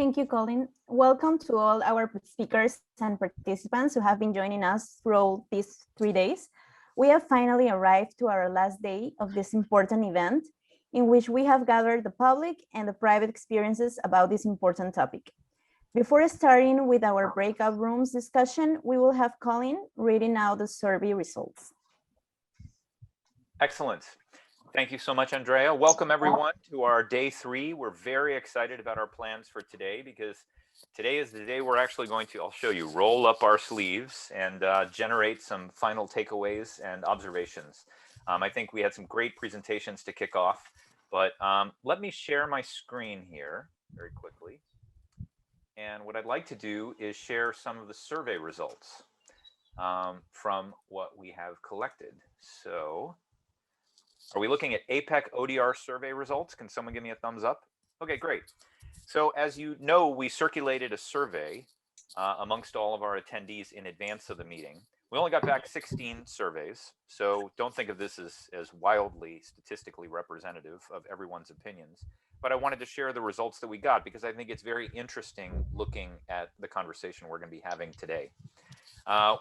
Thank you, Colin. Welcome to all our speakers and participants who have been joining us throughout these 3 days. We have finally arrived to our last day of this important event in which we have gathered the public and the private experiences about this important topic. Before starting with our breakout rooms discussion, we will have Colin reading out the survey results. Excellent. Thank you so much, Andrea. Welcome everyone to our day 3. We're very excited about our plans for today because today is the day we're actually going to, I'll show you, roll up our sleeves and generate some final takeaways and observations. I think we had some great presentations to kick off, but let me share my screen here very quickly. And what I'd like to do is share some of the survey results from what we have collected. So, are we looking at APEC ODR survey results? Can someone give me a thumbs up? Okay, great. So as you know, we circulated a survey amongst all of our attendees in advance of the meeting. We only got back 16 surveys, so don't think of this as wildly statistically representative of everyone's opinions. But I wanted to share the results that we got because I think it's very interesting looking at the conversation we're going to be having today.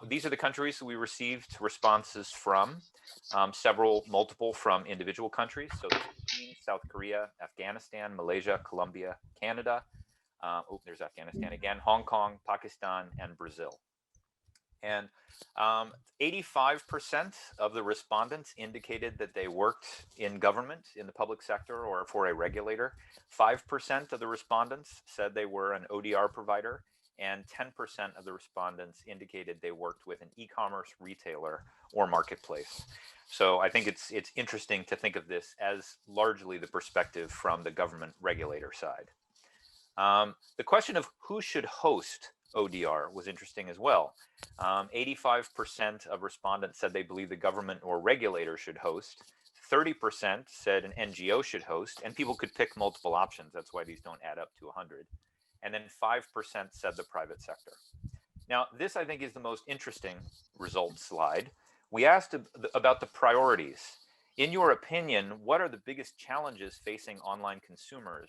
These are the countries we received responses from, multiple from individual countries. So the Philippines, South Korea, Afghanistan, Malaysia, Colombia, Canada. Oh, there's Afghanistan again, Hong Kong, Pakistan, and Brazil. And 85% of the respondents indicated that they worked in government, in the public sector, or for a regulator. 5% of the respondents said they were an ODR provider, and 10% of the respondents indicated they worked with an e-commerce retailer or marketplace. So I think it's interesting to think of this as largely the perspective from the government regulator side. The question of who should host ODR was interesting as well. 85% of respondents said they believe the government or regulator should host. 30% said an NGO should host, and people could pick multiple options. That's why these don't add up to 100. And then 5% said the private sector. Now, this I think is the most interesting result slide. We asked about the priorities. In your opinion, what are the biggest challenges facing online consumers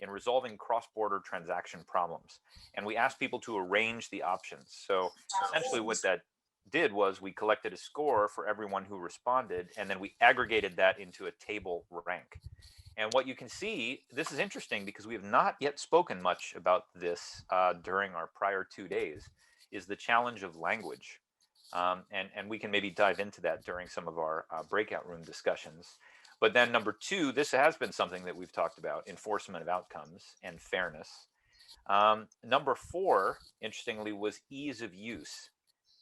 in resolving cross-border transaction problems? And we asked people to arrange the options. So essentially what that did was we collected a score for everyone who responded, and then we aggregated that into a table rank. And what you can see, this is interesting because we have not yet spoken much about this during our prior 2 days, is the challenge of language. And we can maybe dive into that during some of our breakout room discussions. But then number 2, this has been something that we've talked about, enforcement of outcomes and fairness. Number 4, interestingly, was ease of use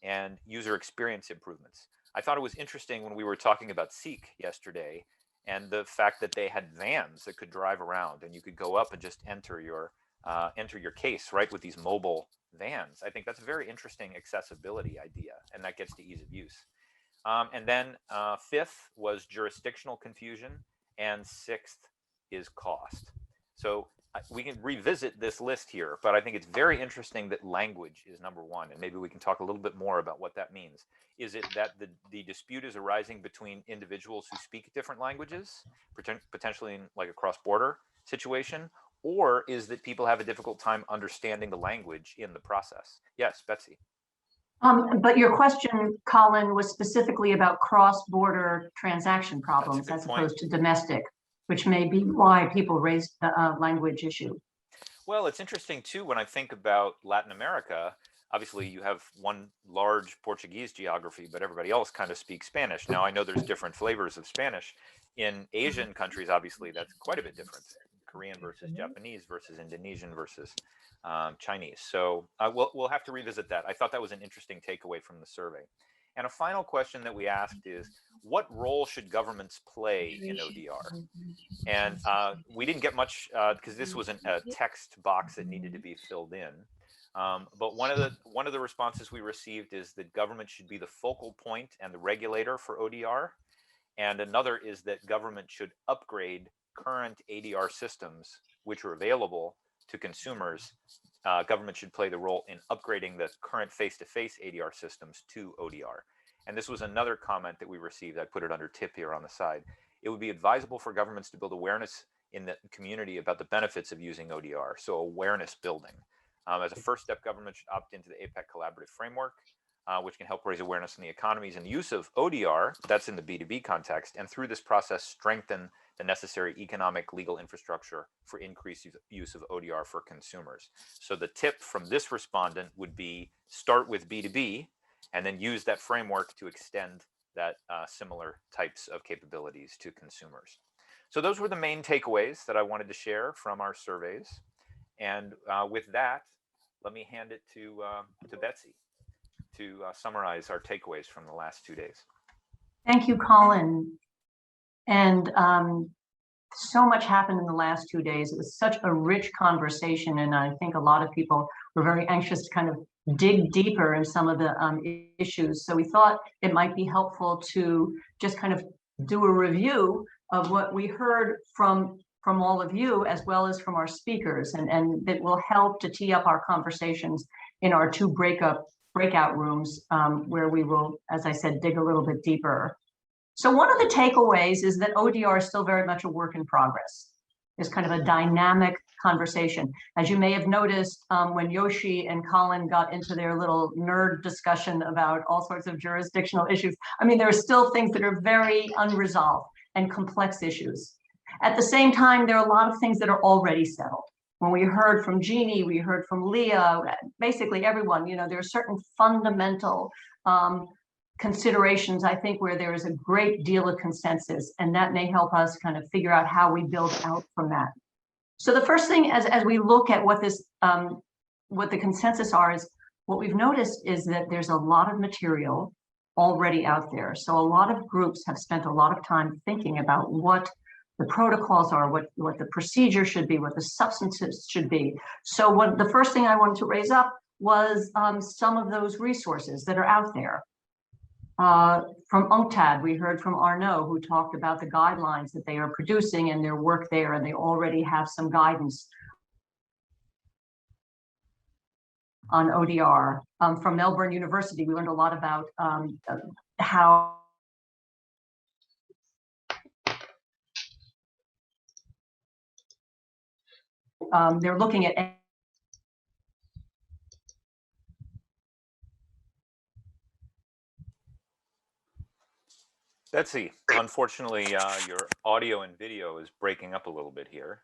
and user experience improvements. I thought it was interesting when we were talking about Seek yesterday, and the fact that they had vans that could drive around and you could go up and just enter your case right with these mobile vans. I think that's a very interesting accessibility idea, and that gets to ease of use. And then 5th was jurisdictional confusion, and 6th is cost. So we can revisit this list here, but I think it's very interesting that language is number 1, and maybe we can talk a little bit more about what that means. Is it that the dispute is arising between individuals who speak different languages, potentially in like a cross-border situation, or is that people have a difficult time understanding the language in the process? Yes, Betsy. But your question, Colin, was specifically about cross-border transaction problems as opposed to domestic, which may be why people raised the language issue. Well, it's interesting too when I think about Latin America. Obviously, you have one large Portuguese geography, but everybody else kind of speaks Spanish. Now, I know there's different flavors of Spanish. In Asian countries, obviously, that's quite a bit different. Korean versus Japanese versus Indonesian versus Chinese. So we'll have to revisit that. I thought that was an interesting takeaway from the survey. And a final question that we asked is, what role should governments play in ODR? And we didn't get much because this was a text box that needed to be filled in. But one of the responses we received is that government should be the focal point and the regulator for ODR. And another is that government should upgrade current ADR systems which are available to consumers. Government should play the role in upgrading the current face-to-face ADR systems to ODR. And this was another comment that we received. I put it under tip here on the side. It would be advisable for governments to build awareness in the community about the benefits of using ODR, so awareness building. As a first step, government should opt into the APEC collaborative framework, which can help raise awareness in the economies and the use of ODR, that's in the B2B context, and through this process strengthen the necessary economic legal infrastructure for increased use of ODR for consumers. So the tip from this respondent would be start with B2B and then use that framework to extend that similar types of capabilities to consumers. So those were the main takeaways that I wanted to share from our surveys. And with that, let me hand it to Betsy to summarize our takeaways from the last 2 days. Thank you, Colin. And so much happened in the last 2 days. It was such a rich conversation, and I think a lot of people were very anxious to kind of dig deeper in some of the issues. So we thought it might be helpful to just kind of do a review of what we heard from all of you, as well as from our speakers, and that will help to tee up our conversations in our 2 breakout rooms, where we will, as I said, dig a little bit deeper. So one of the takeaways is that ODR is still very much a work in progress. It's kind of a dynamic conversation. As you may have noticed, when Yoshi and Colin got into their little nerd discussion about all sorts of jurisdictional issues, I mean, there are still things that are very unresolved and complex issues. At the same time, there are a lot of things that are already settled. When we heard from Jeannie, we heard from Leah, basically everyone, you know, there are certain fundamental considerations, I think, where there is a great deal of consensus, and that may help us kind of figure out how we build out from that. So the first thing, as we look at what this, what the consensus are, is what we've noticed is that there's a lot of material already out there. So a lot of groups have spent a lot of time thinking about what the protocols are, what the procedure should be, what the substances should be. So the first thing I wanted to raise up was some of those resources that are out there. From UNCTAD, we heard from Arnaud, who talked about the guidelines that they are producing and their work there, and they already have some guidance on ODR. From Melbourne University, we learned a lot about how they're looking at Betsy, unfortunately, your audio and video is breaking up a little bit here.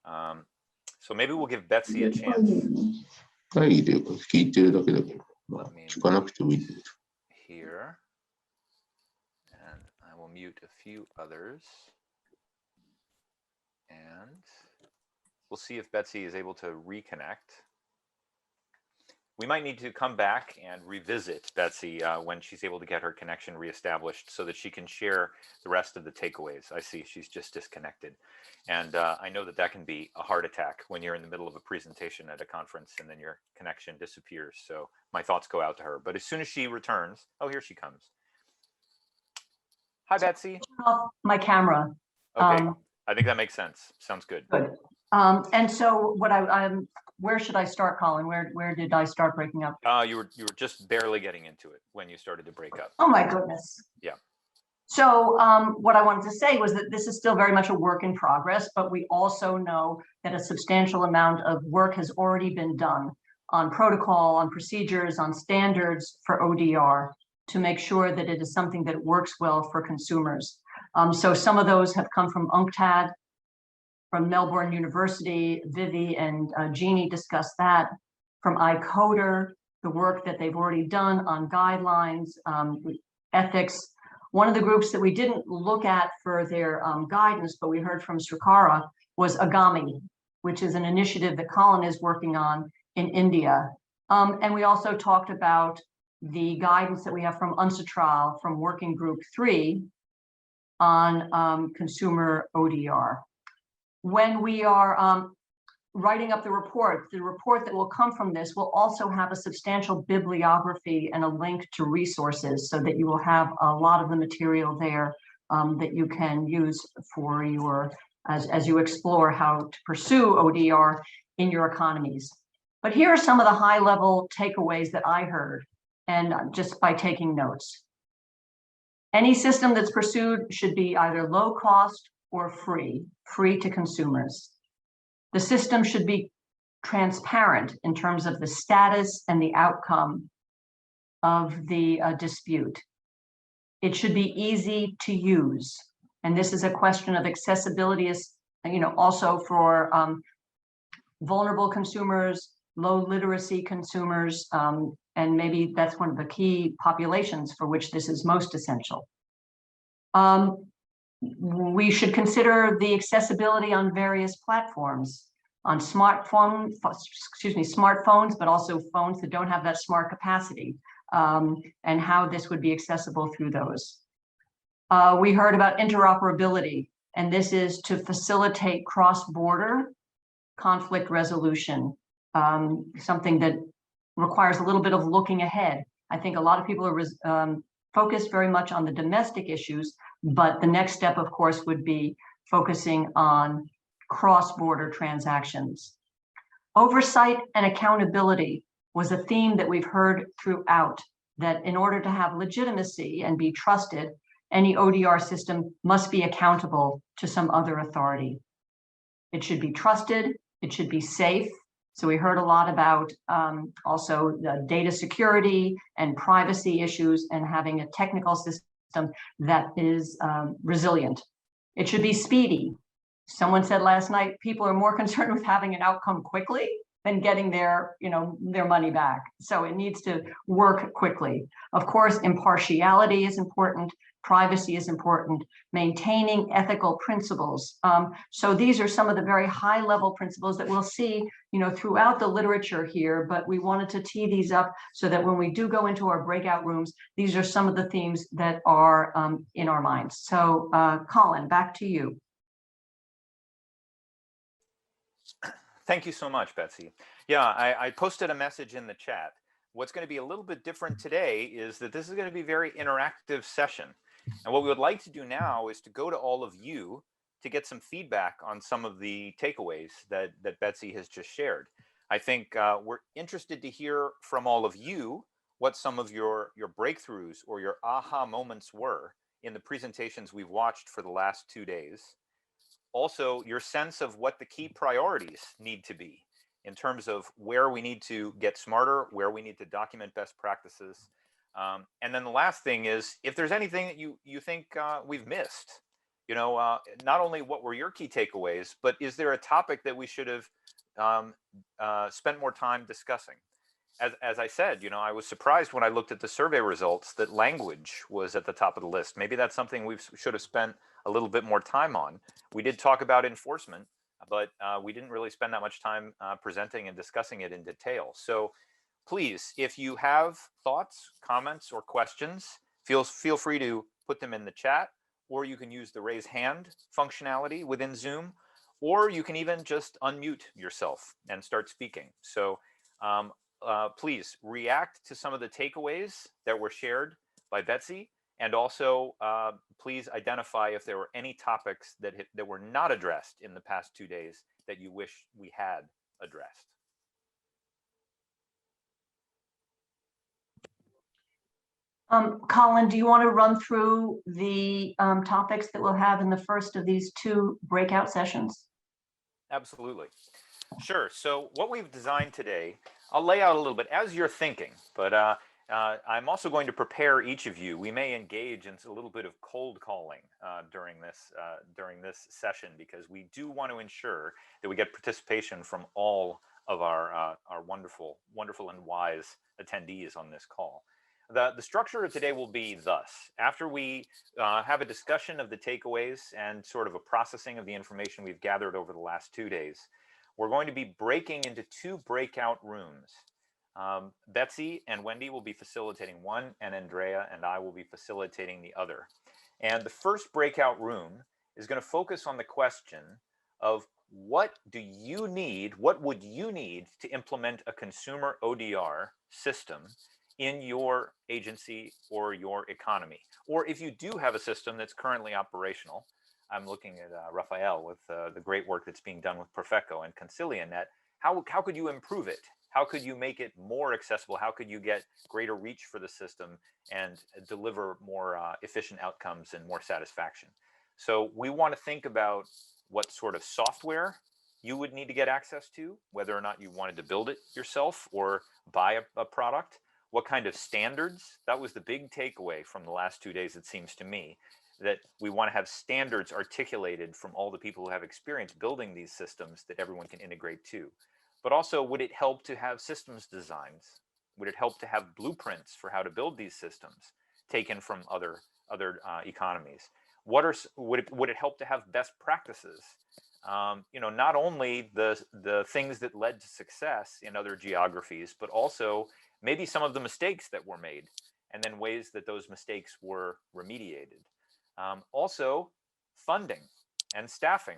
So maybe we'll give Betsy a chance. Let me here, and I will mute a few others. And we'll see if Betsy is able to reconnect. We might need to come back and revisit Betsy when she's able to get her connection reestablished so that she can share the rest of the takeaways. I see she's just disconnected. And I know that that can be a heart attack when you're in the middle of a presentation at a conference and then your connection disappears. So my thoughts go out to her. But as soon as she returns, oh, here she comes. Hi, Betsy. Off my camera. Okay, I think that makes sense. Sounds good. Good. And so what I'm, where should I start, Colin? Where did I start breaking up? You were just barely getting into it when you started to break up. Oh my goodness. Yeah. So what I wanted to say was that this is still very much a work in progress, but we also know that a substantial amount of work has already been done on protocol, on procedures, on standards for ODR to make sure that it is something that works well for consumers. So some of those have come from UNCTAD, from Melbourne University. Vivi and Jeannie discussed that. From iCoder, the work that they've already done on guidelines, ethics. One of the groups that we didn't look at for their guidance, but we heard from Srikara, was Agami, which is an initiative that Colin is working on in India. And we also talked about the guidance that we have from UNCTAD, from Working Group 3 on consumer ODR. When we are writing up the report that will come from this will also have a substantial bibliography and a link to resources so that you will have a lot of the material there that you can use for your, as you explore how to pursue ODR in your economies. But here are some of the high level takeaways that I heard, and just by taking notes. Any system that's pursued should be either low cost or free to consumers. The system should be transparent in terms of the status and the outcome of the dispute. It should be easy to use. And this is a question of accessibility, also for vulnerable consumers, low literacy consumers, and maybe that's one of the key populations for which this is most essential. We should consider the accessibility on various platforms, on smartphones, but also phones that don't have that smart capacity, and how this would be accessible through those. We heard about interoperability, and this is to facilitate cross-border conflict resolution, something that requires a little bit of looking ahead. I think a lot of people are focused very much on the domestic issues, but the next step, of course, would be focusing on cross-border transactions. Oversight and accountability was a theme that we've heard throughout, that in order to have legitimacy and be trusted, any ODR system must be accountable to some other authority. It should be trusted, it should be safe. So we heard a lot about also the data security and privacy issues and having a technical system that is resilient. It should be speedy. Someone said last night, people are more concerned with having an outcome quickly than getting their money back. So it needs to work quickly. Of course, impartiality is important. Privacy is important, maintaining ethical principles. So these are some of the very high level principles that we'll see, throughout the literature here, but we wanted to tee these up so that when we do go into our breakout rooms, these are some of the themes that are in our minds. So Colin, back to you. Thank you so much, Betsy. Yeah, I posted a message in the chat. What's going to be a little bit different today is that this is going to be a very interactive session. And what we would like to do now is to go to all of you to get some feedback on some of the takeaways that Betsy has just shared. I think we're interested to hear from all of you what some of your breakthroughs or your aha moments were in the presentations we've watched for the last 2 days. Also, your sense of what the key priorities need to be in terms of where we need to get smarter, where we need to document best practices. And then the last thing is, if there's anything that you think we've missed, not only what were your key takeaways, but is there a topic that we should have spent more time discussing? As I said, I was surprised when I looked at the survey results that language was at the top of the list. Maybe that's something we should have spent a little bit more time on. We did talk about enforcement, but we didn't really spend that much time presenting and discussing it in detail. So please, if you have thoughts, comments, or questions, feel free to put them in the chat, or you can use the raise hand functionality within Zoom, or you can even just unmute yourself and start speaking. So please react to some of the takeaways that were shared by Betsy, and also please identify if there were any topics that were not addressed in the past 2 days that you wish we had addressed. Colin, do you want to run through the topics that we'll have in the first of these 2 breakout sessions? Absolutely. Sure. So what we've designed today, I'll lay out a little bit as you're thinking, but I'm also going to prepare each of you. We may engage in a little bit of cold calling during this session, because we do want to ensure that we get participation from all of our wonderful and wise attendees on this call. The structure of today will be thus. After we have a discussion of the takeaways and sort of a processing of the information we've gathered over the last 2 days, we're going to be breaking into 2 breakout rooms. Betsy and Wendy will be facilitating one, and Andrea and I will be facilitating the other. And the first breakout room is going to focus on the question of what would you need to implement a consumer ODR system in your agency or your economy. Or if you do have a system that's currently operational, I'm looking at Raphael with the great work that's being done with Perfecco and ConciliaNet. How could you improve it? How could you make it more accessible? How could you get greater reach for the system and deliver more efficient outcomes and more satisfaction? So we want to think about what sort of software you would need to get access to, whether or not you wanted to build it yourself or buy a product, what kind of standards. That was the big takeaway from the last 2 days, it seems to me, that we want to have standards articulated from all the people who have experience building these systems that everyone can integrate to. But also, would it help to have systems designs? Would it help to have blueprints for how to build these systems taken from other economies? Would it help to have best practices? Not only the things that led to success in other geographies, but also maybe some of the mistakes that were made, and then ways that those mistakes were remediated. Also, funding and staffing.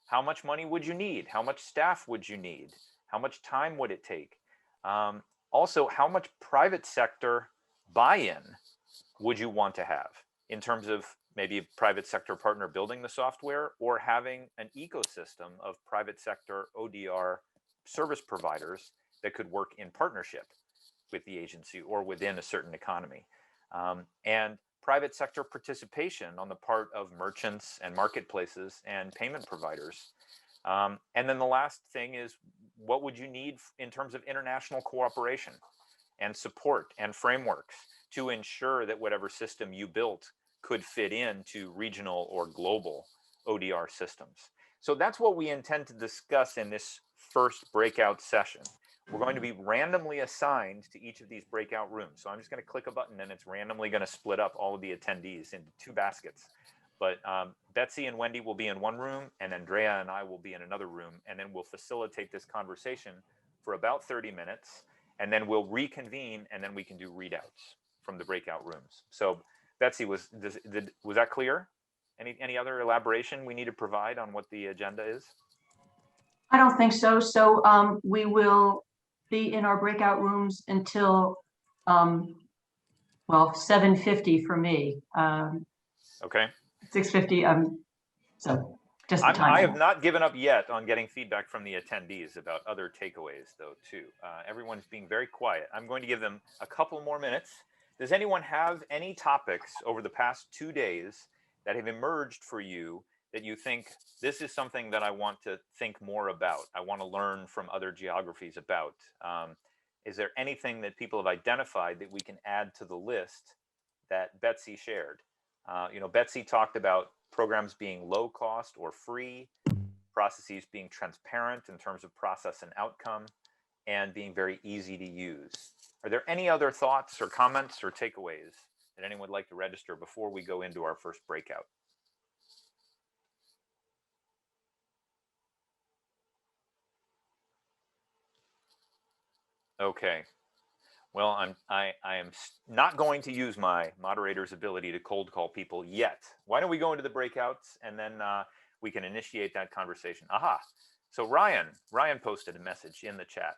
How much money would you need? How much staff would you need? How much time would it take? Also, how much private sector buy-in would you want to have in terms of maybe a private sector partner building the software, or having an ecosystem of private sector ODR service providers that could work in partnership with the agency or within a certain economy? And private sector participation on the part of merchants and marketplaces and payment providers. And then the last thing is, what would you need in terms of international cooperation and support and frameworks to ensure that whatever system you built could fit into regional or global ODR systems? So that's what we intend to discuss in this first breakout session. We're going to be randomly assigned to each of these breakout rooms. So I'm just going to click a button and it's randomly going to split up all of the attendees into 2 baskets. But Betsy and Wendy will be in one room, and Andrea and I will be in another room, and then we'll facilitate this conversation for about 30 minutes, and then we'll reconvene, and then we can do readouts from the breakout rooms. So Betsy, was that clear? Any other elaboration we need to provide on what the agenda is? I don't think so. So we will be in our breakout rooms until, well, 7:50 for me. Okay. 6:50. So just the time. I have not given up yet on getting feedback from the attendees about other takeaways, though, too. Everyone's being very quiet. I'm going to give them a couple more minutes. Does anyone have any topics over the past 2 days that have emerged for you that you think this is something that I want to think more about? I want to learn from other geographies about. Is there anything that people have identified that we can add to the list that Betsy shared? Betsy talked about programs being low cost or free, processes being transparent in terms of process and outcome, and being very easy to use. Are there any other thoughts or comments or takeaways that anyone would like to register before we go into our first breakout? Okay. Well, I am not going to use my moderator's ability to cold call people yet. Why don't we go into the breakouts, and then we can initiate that conversation. Aha. So Ryan posted a message in the chat.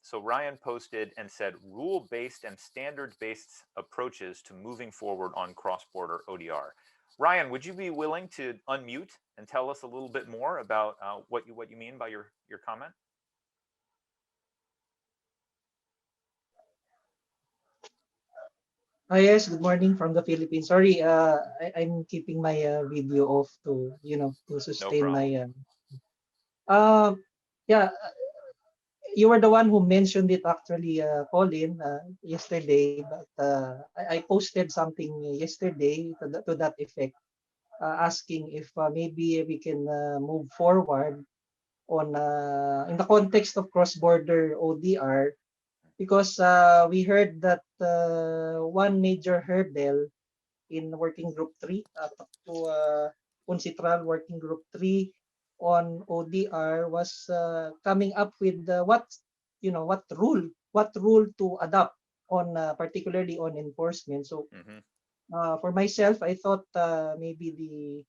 So Ryan posted and said, rule-based and standard-based approaches to moving forward on cross-border ODR. Ryan, would you be willing to unmute and tell us a little bit more about what you mean by your comment? Yes, good morning from the Philippines. Sorry, I'm keeping my video off to sustain my. Yeah, you were the one who mentioned it actually, Colin, yesterday. But I posted something yesterday to that effect, asking if maybe we can move forward on in the context of cross-border ODR. Because we heard that one major hurdle in working group 3 to Uncitral working group 3 on ODR was coming up with what rule to adopt on particularly on enforcement. So for myself, I thought maybe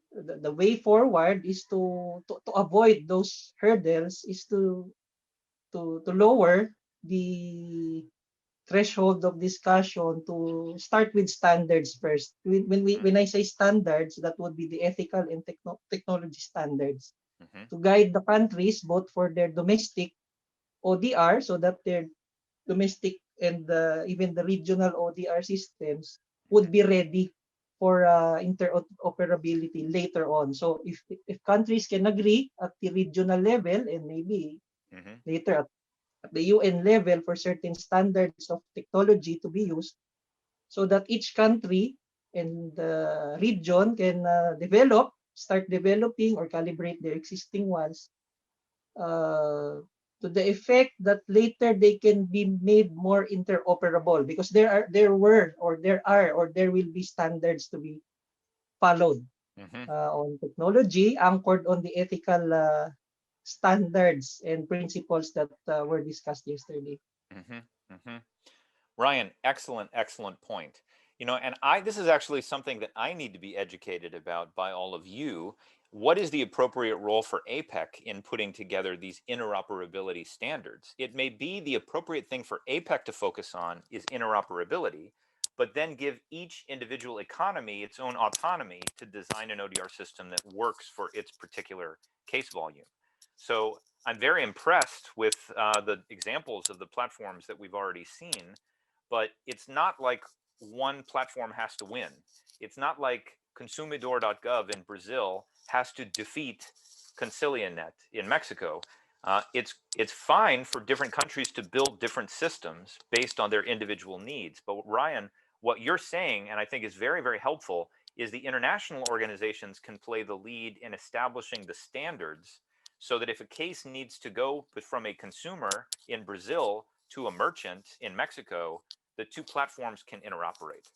the way forward is to avoid those hurdles, is to lower the threshold of discussion, to start with standards first. When I say standards, that would be the ethical and technology standards to guide the countries both for their domestic ODR, so that their domestic and even the regional ODR systems would be ready for interoperability later on. So if countries can agree at the regional level and maybe later at the UN level for certain standards of technology to be used, so that each country and the region can start developing or calibrate their existing ones to the effect that later they can be made more interoperable, because there will be standards to be followed on technology anchored on the ethical standards and principles that were discussed yesterday. Ryan, excellent point. You know, and this is actually something that I need to be educated about by all of you. What is the appropriate role for APEC in putting together these interoperability standards? It may be the appropriate thing for APEC to focus on is interoperability, but then give each individual economy its own autonomy to design an ODR system that works for its particular case volume. So I'm very impressed with the examples of the platforms that we've already seen, but it's not like one platform has to win. It's not like consumidor.gov in Brazil has to defeat Concilianet in Mexico. It's fine for different countries to build different systems based on their individual needs. But Ryan, what you're saying, and I think is very helpful, is the international organizations can play the lead in establishing the standards, so that if a case needs to go from a consumer in Brazil to a merchant in Mexico, the two platforms can interoperate.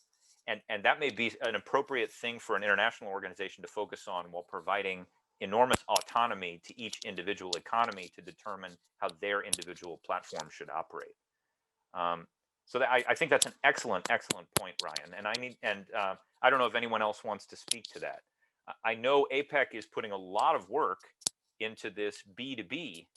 And that may be an appropriate thing for an international organization to focus on, while providing enormous autonomy to each individual economy to determine how their individual platform should operate. So I think that's an excellent point, Ryan. And I don't know if anyone else wants to speak to that. I know APEC is putting a lot of work into this B2B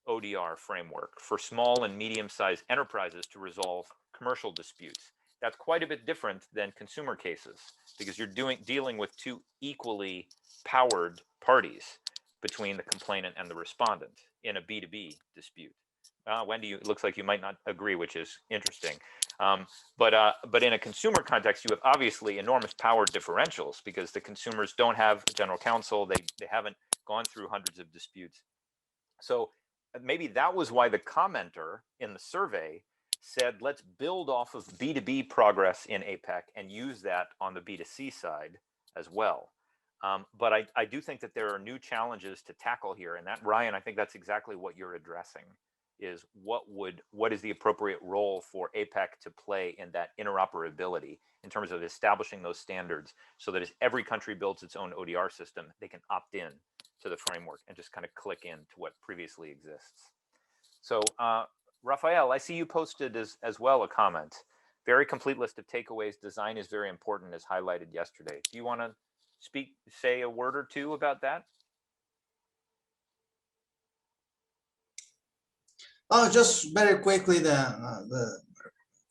ODR framework for small and medium-sized enterprises to resolve commercial disputes. That's quite a bit different than consumer cases, because you're dealing with two equally powered parties between the complainant and the respondent in a B2B dispute. Wendy, it looks like you might not agree, which is interesting. But in a consumer context, you have obviously enormous power differentials, because the consumers don't have a general counsel. They haven't gone through hundreds of disputes. So maybe that was why the commenter in the survey said, let's build off of B2B progress in APEC and use that on the B2C side as well. But I do think that there are new challenges to tackle here. And that, Ryan, I think that's exactly what you're addressing, is what is the appropriate role for APEC to play in that interoperability in terms of establishing those standards, so that as every country builds its own ODR system, they can opt in to the framework and just kind of click in to what previously exists. So Rafael, I see you posted as well a comment. Very complete list of takeaways. Design is very important, as highlighted yesterday. Do you want to say a word or two about that? Oh, just very quickly,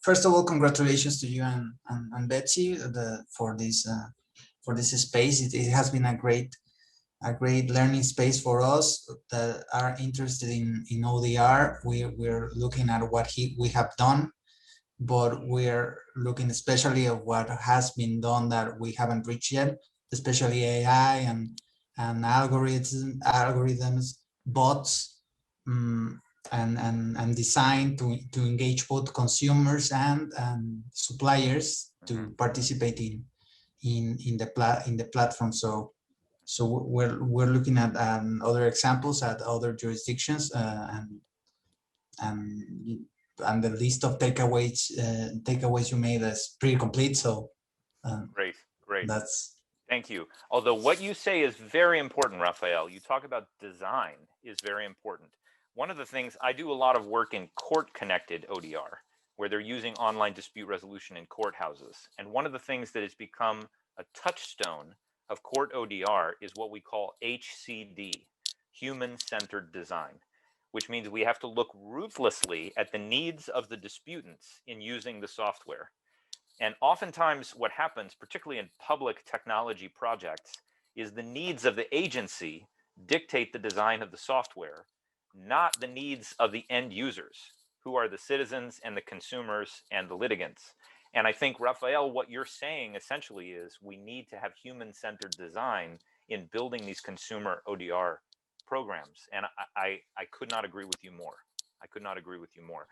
first of all, congratulations to you and Betsy for this space. It has been a great learning space for us that are interested in ODR. We're looking at what we have done, but we're looking especially at what has been done that we haven't reached yet, especially AI and algorithms, bots, and design to engage both consumers and suppliers to participate in the platform. So we're looking at other examples at other jurisdictions, and the list of takeaways you made is pretty complete. So great. Thank you. Although what you say is very important, Rafael. You talk about design is very important. One of the things, I do a lot of work in court-connected ODR, where they're using online dispute resolution in courthouses. And one of the things that has become a touchstone of court ODR is what we call HCD, human-centered design, which means we have to look ruthlessly at the needs of the disputants in using the software. And oftentimes what happens, particularly in public technology projects, is the needs of the agency dictate the design of the software, not the needs of the end users, who are the citizens and the consumers and the litigants. And I think, Rafael, what you're saying essentially is we need to have human-centered design in building these consumer ODR programs. And I could not agree with you more. I could not agree with you more.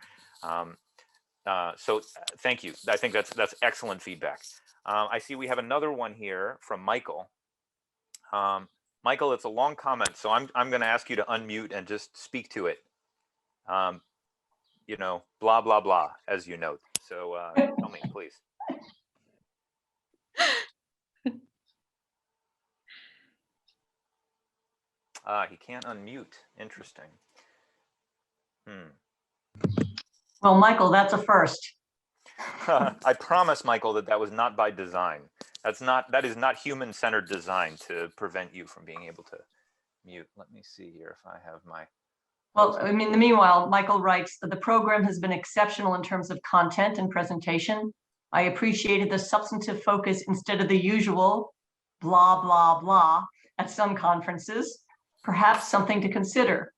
So thank you. I think that's excellent feedback. I see we have another one here from Michael. Michael, it's a long comment, so I'm going to ask you to unmute and just speak to it. You know, blah, blah, blah, as you note. So tell me, please. He can't unmute. Interesting. Well, Michael, that's a first. I promise, Michael, that was not by design. That is not human-centered design to prevent you from being able to mute. Let me see here if I have my. Well, I mean, meanwhile, Michael writes that the program has been exceptional in terms of content and presentation. I appreciated the substantive focus instead of the usual blah, blah, blah at some conferences. Perhaps something to consider.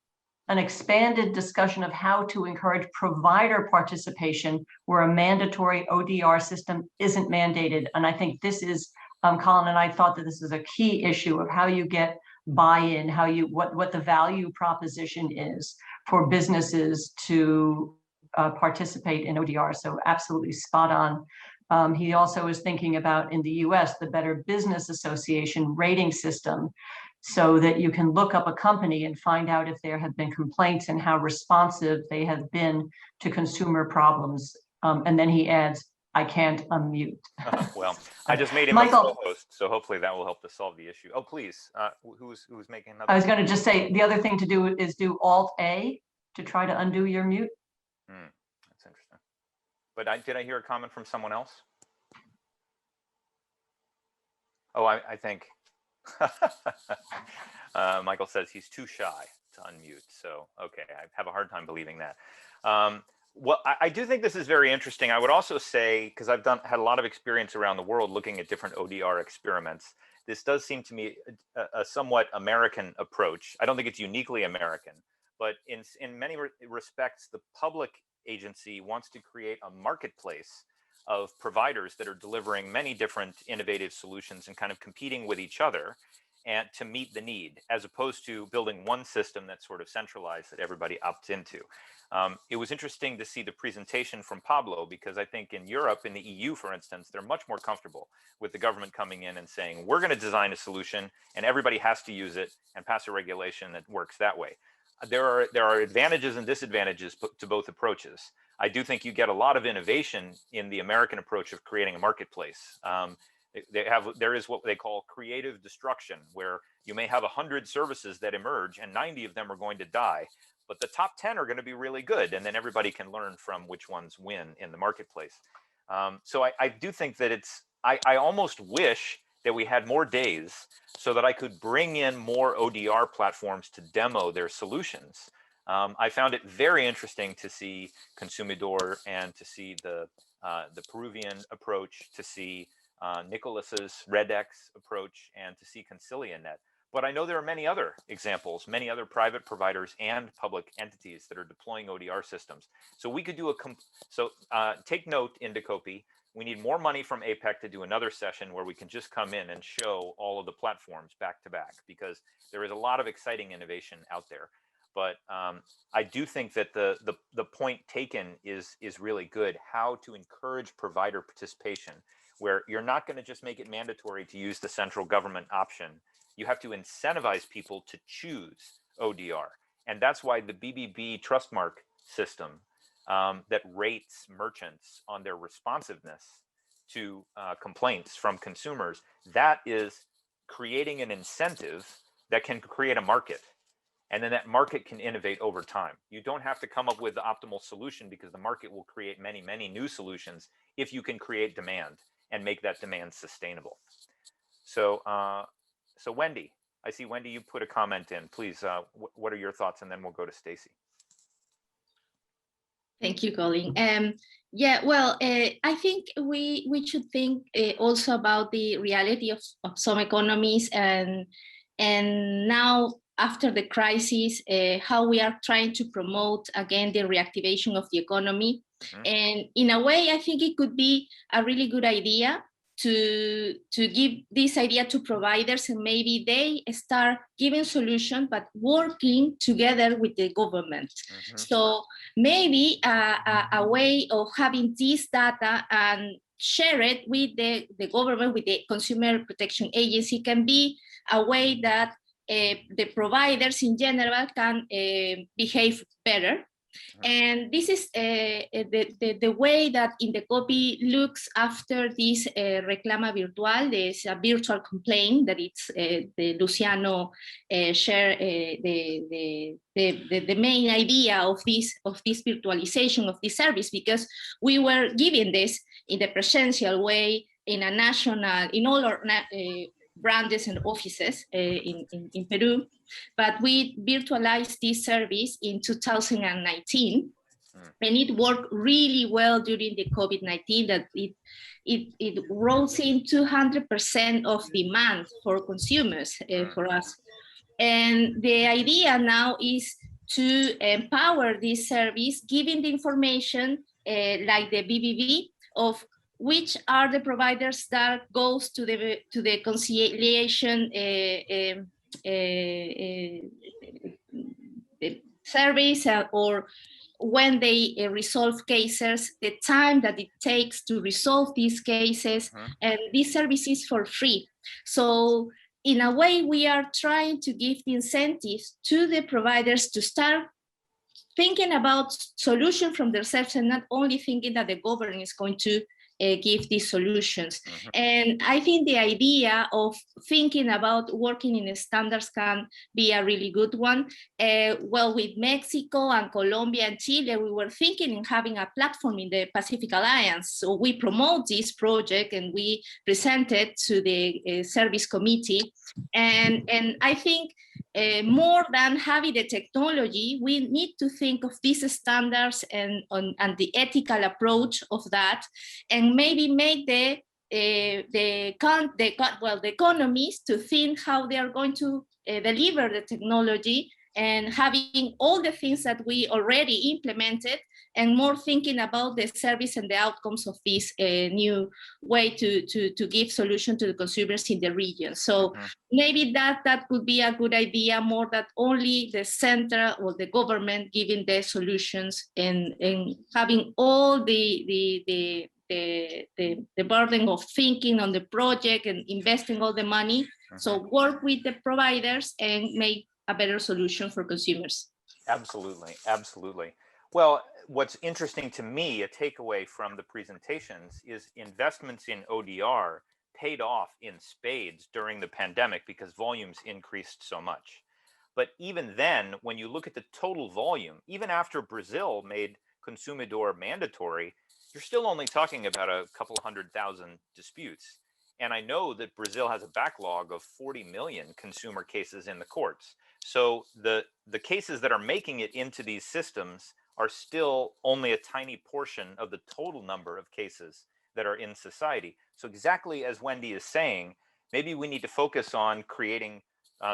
An expanded discussion of how to encourage provider participation where a mandatory ODR system isn't mandated. And I think this is, Colin and I thought that this is a key issue of how you get buy-in, what the value proposition is for businesses to participate in ODR. So absolutely spot on. He also is thinking about in the US, the Better Business Association rating system, so that you can look up a company and find out if there have been complaints and how responsive they have been to consumer problems. And then he adds, I can't unmute. Well, I just made him Michael, a co-host, so hopefully that will help to solve the issue. Oh, please, who's making another? I was going to just say, the other thing to do is do Alt-A to try to undo your mute. That's interesting. But did I hear a comment from someone else? Oh, I think Michael says he's too shy to unmute. So, okay, I have a hard time believing that. Well, I do think this is very interesting. I would also say, because I've had a lot of experience around the world looking at different ODR experiments, this does seem to me a somewhat American approach. I don't think it's uniquely American, but in many respects, the public agency wants to create a marketplace of providers that are delivering many different innovative solutions and kind of competing with each other and to meet the need, as opposed to building one system that's sort of centralized that everybody opts into. It was interesting to see the presentation from Pablo, because I think in Europe, in the EU, for instance, they're much more comfortable with the government coming in and saying, we're going to design a solution and everybody has to use it and pass a regulation that works that way. There are advantages and disadvantages to both approaches. I do think you get a lot of innovation in the American approach of creating a marketplace. There is what they call creative destruction, where you may have 100 services that emerge and 90 of them are going to die, but the top 10 are going to be really good, and then everybody can learn from which ones win in the marketplace. So I do think that I almost wish that we had more days so that I could bring in more ODR platforms to demo their solutions. I found it very interesting to see Consumidor and to see the Peruvian approach, to see Nicholas's Redress approach, and to see ConciliaNet. But I know there are many other examples, many other private providers and public entities that are deploying ODR systems. So we could do take note, Indicopy. We need more money from APEC to do another session where we can just come in and show all of the platforms back to back, because there is a lot of exciting innovation out there. But I do think that the point taken is really good, how to encourage provider participation, where you're not going to just make it mandatory to use the central government option. You have to incentivize people to choose ODR. And that's why the BBB Trustmark system that rates merchants on their responsiveness to complaints from consumers, that is creating an incentive that can create a market. And then that market can innovate over time. You don't have to come up with the optimal solution, because the market will create many, many new solutions if you can create demand and make that demand sustainable. So, so Wendy, I see Wendy, you put a comment in. Please, what are your thoughts? And then we'll go to Stacy. Thank you, Colin. Yeah, well, I think we should think also about the reality of some economies, and now after the crisis, how we are trying to promote again the reactivation of the economy. And in a way, I think it could be a really good idea to give this idea to providers, and maybe they start giving solutions, but working together with the government. So maybe a way of having this data and share it with the government, with the Consumer Protection Agency, can be a way that the providers in general can behave better. And this is the way that in the copy looks after this reclama virtual. There's a virtual complaint that it's the Luciano share the main idea of this virtualization of this service, because we were giving this in the presential way in a national, in all our branches and offices in Peru, but we virtualized this service in 2019, and it worked really well during the COVID-19. That it rose in 200% of demand for consumers for us, and the idea now is to empower this service, giving the information like the BBB of which are the providers that goes to the conciliation service, or when they resolve cases, the time that it takes to resolve these cases, and these services for free. So in a way, we are trying to give the incentives to the providers to start thinking about solutions from themselves, and not only thinking that the government is going to give these solutions. And I think the idea of thinking about working in standards can be a really good one. Well, with Mexico and Colombia and Chile, we were thinking in having a platform in the Pacific Alliance. So we promote this project and we present it to the service committee. And I think more than having the technology, we need to think of these standards and the ethical approach of that, and maybe make the economies to think how they are going to deliver the technology, and having all the things that we already implemented, and more thinking about the service and the outcomes of this new way to give solution to the consumers in the region. So maybe that could be a good idea, more than only the center or the government giving the solutions, and having all the burden of thinking on the project and investing all the money. So work with the providers and make a better solution for consumers. Absolutely, absolutely. Well, what's interesting to me, a takeaway from the presentations, is investments in ODR paid off in spades during the pandemic because volumes increased so much. But even then, when you look at the total volume, even after Brazil made Consumidor mandatory, you're still only talking about a couple 100,000 disputes. And I know that Brazil has a backlog of 40 million consumer cases in the courts. So the cases that are making it into these systems are still only a tiny portion of the total number of cases that are in society. So exactly as Wendy is saying, maybe we need to focus on creating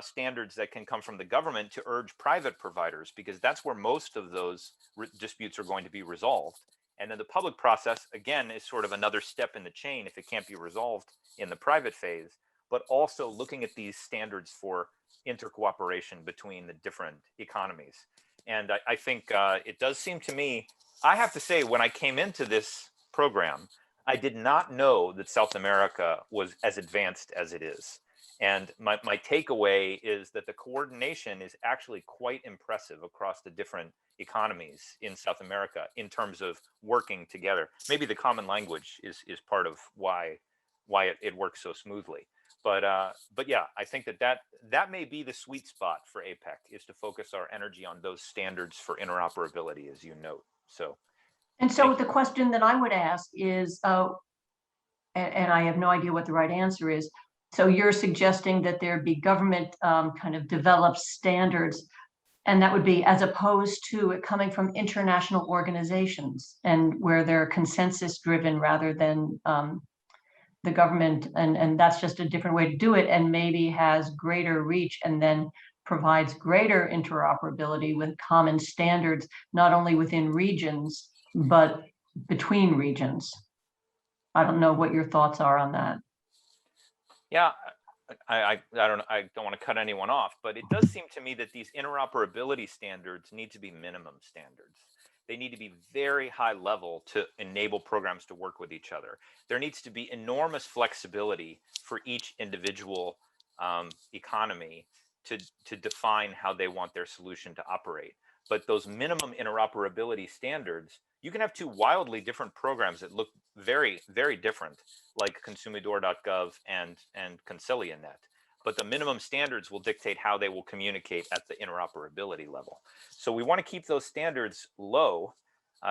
standards that can come from the government to urge private providers, because that's where most of those disputes are going to be resolved. And then the public process, again, is sort of another step in the chain if it can't be resolved in the private phase, but also looking at these standards for intercooperation between the different economies. And I think it does seem to me, I have to say, when I came into this program, I did not know that South America was as advanced as it is. And my takeaway is that the coordination is actually quite impressive across the different economies in South America in terms of working together. Maybe the common language is part of why it works so smoothly. But yeah, I think that may be the sweet spot for APEC, is to focus our energy on those standards for interoperability, as you note. So. And so the question that I would ask is, and I have no idea what the right answer is. So you're suggesting that there be government kind of developed standards, and that would be as opposed to it coming from international organizations, and where they're consensus driven rather than the government, and that's just a different way to do it, and maybe has greater reach and then provides greater interoperability with common standards, not only within regions, but between regions. I don't know what your thoughts are on that. Yeah, I don't want to cut anyone off, but it does seem to me that these interoperability standards need to be minimum standards. They need to be very high level to enable programs to work with each other. There needs to be enormous flexibility for each individual economy to define how they want their solution to operate. But those minimum interoperability standards, you can have two wildly different programs that look very, very different, like consumidor.gov and ConsiliaNet. But the minimum standards will dictate how they will communicate at the interoperability level. So we want to keep those standards low.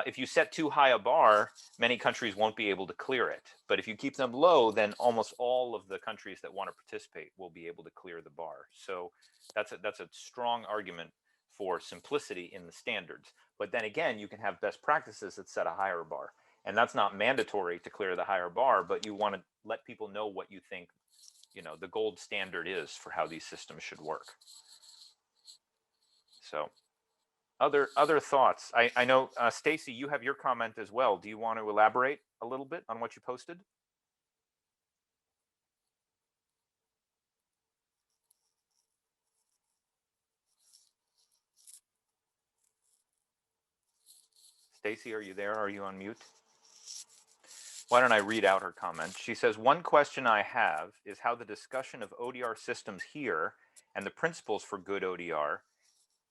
If you set too high a bar, many countries won't be able to clear it. But if you keep them low, then almost all of the countries that want to participate will be able to clear the bar. So that's a strong argument for simplicity in the standards. But then again, you can have best practices that set a higher bar. And that's not mandatory to clear the higher bar, but you want to let people know what you think, you know, the gold standard is for how these systems should work. So other thoughts? I know, Stacy, you have your comment as well. Do you want to elaborate a little bit on what you posted? Stacy, are you there? Are you on mute? Why don't I read out her comment? She says, one question I have is how the discussion of ODR systems here and the principles for good ODR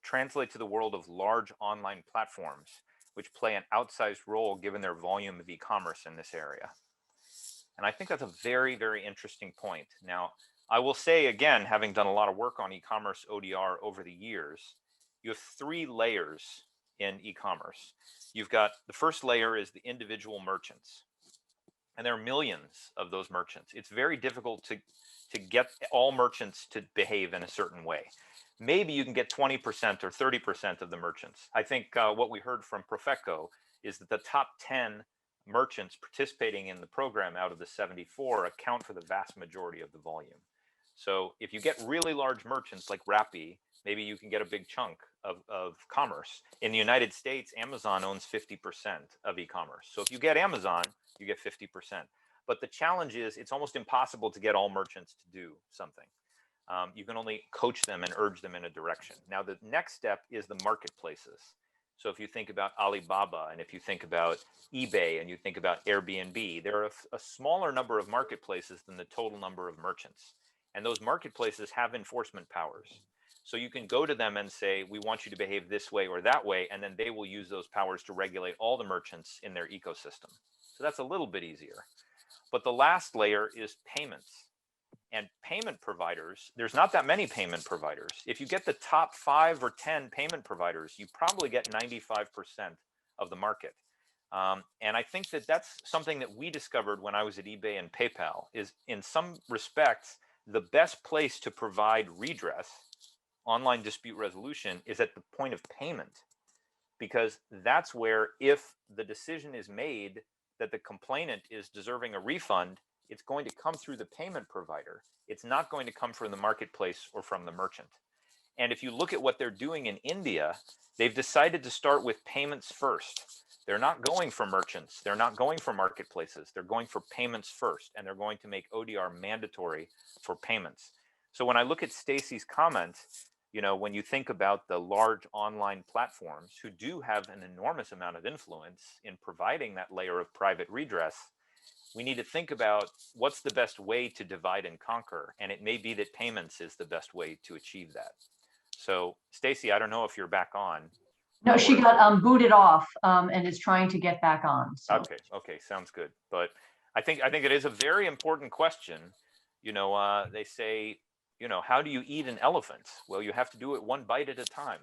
translate to the world of large online platforms, which play an outsized role given their volume of e-commerce in this area. And I think that's a very, very interesting point. Now, I will say again, having done a lot of work on e-commerce ODR over the years, you have three layers in e-commerce. You've got the first layer is the individual merchants. And there are millions of those merchants. It's very difficult to get all merchants to behave in a certain way. Maybe you can get 20% or 30% of the merchants. I think what we heard from Profeco is that the top 10 merchants participating in the program out of the 74 account for the vast majority of the volume. So if you get really large merchants like Rappi, maybe you can get a big chunk of commerce. In the United States, Amazon owns 50% of e-commerce. So if you get Amazon, you get 50%. But the challenge is it's almost impossible to get all merchants to do something. You can only coach them and urge them in a direction. Now, the next step is the marketplaces. So if you think about Alibaba and if you think about eBay and you think about Airbnb, there are a smaller number of marketplaces than the total number of merchants. And those marketplaces have enforcement powers. So you can go to them and say, we want you to behave this way or that way, and then they will use those powers to regulate all the merchants in their ecosystem. So that's a little bit easier. But the last layer is payments. And payment providers, there's not that many payment providers. If you get the top 5 or 10 payment providers, you probably get 95% of the market. And I think that that's something that we discovered when I was at eBay and PayPal, is in some respects, the best place to provide redress, online dispute resolution, is at the point of payment. Because that's where, if the decision is made that the complainant is deserving a refund, it's going to come through the payment provider. It's not going to come from the marketplace or from the merchant. And if you look at what they're doing in India, they've decided to start with payments first. They're not going for merchants. They're not going for marketplaces. They're going for payments first, and they're going to make ODR mandatory for payments. So when I look at Stacy's comment, you know, when you think about the large online platforms who do have an enormous amount of influence in providing that layer of private redress, we need to think about what's the best way to divide and conquer. And it may be that payments is the best way to achieve that. So Stacy, I don't know if you're back on. No, she got booted off and is trying to get back on. So. Okay, sounds good. But I think it is a very important question. You know, they say, you know, how do you eat an elephant? Well, you have to do it one bite at a time.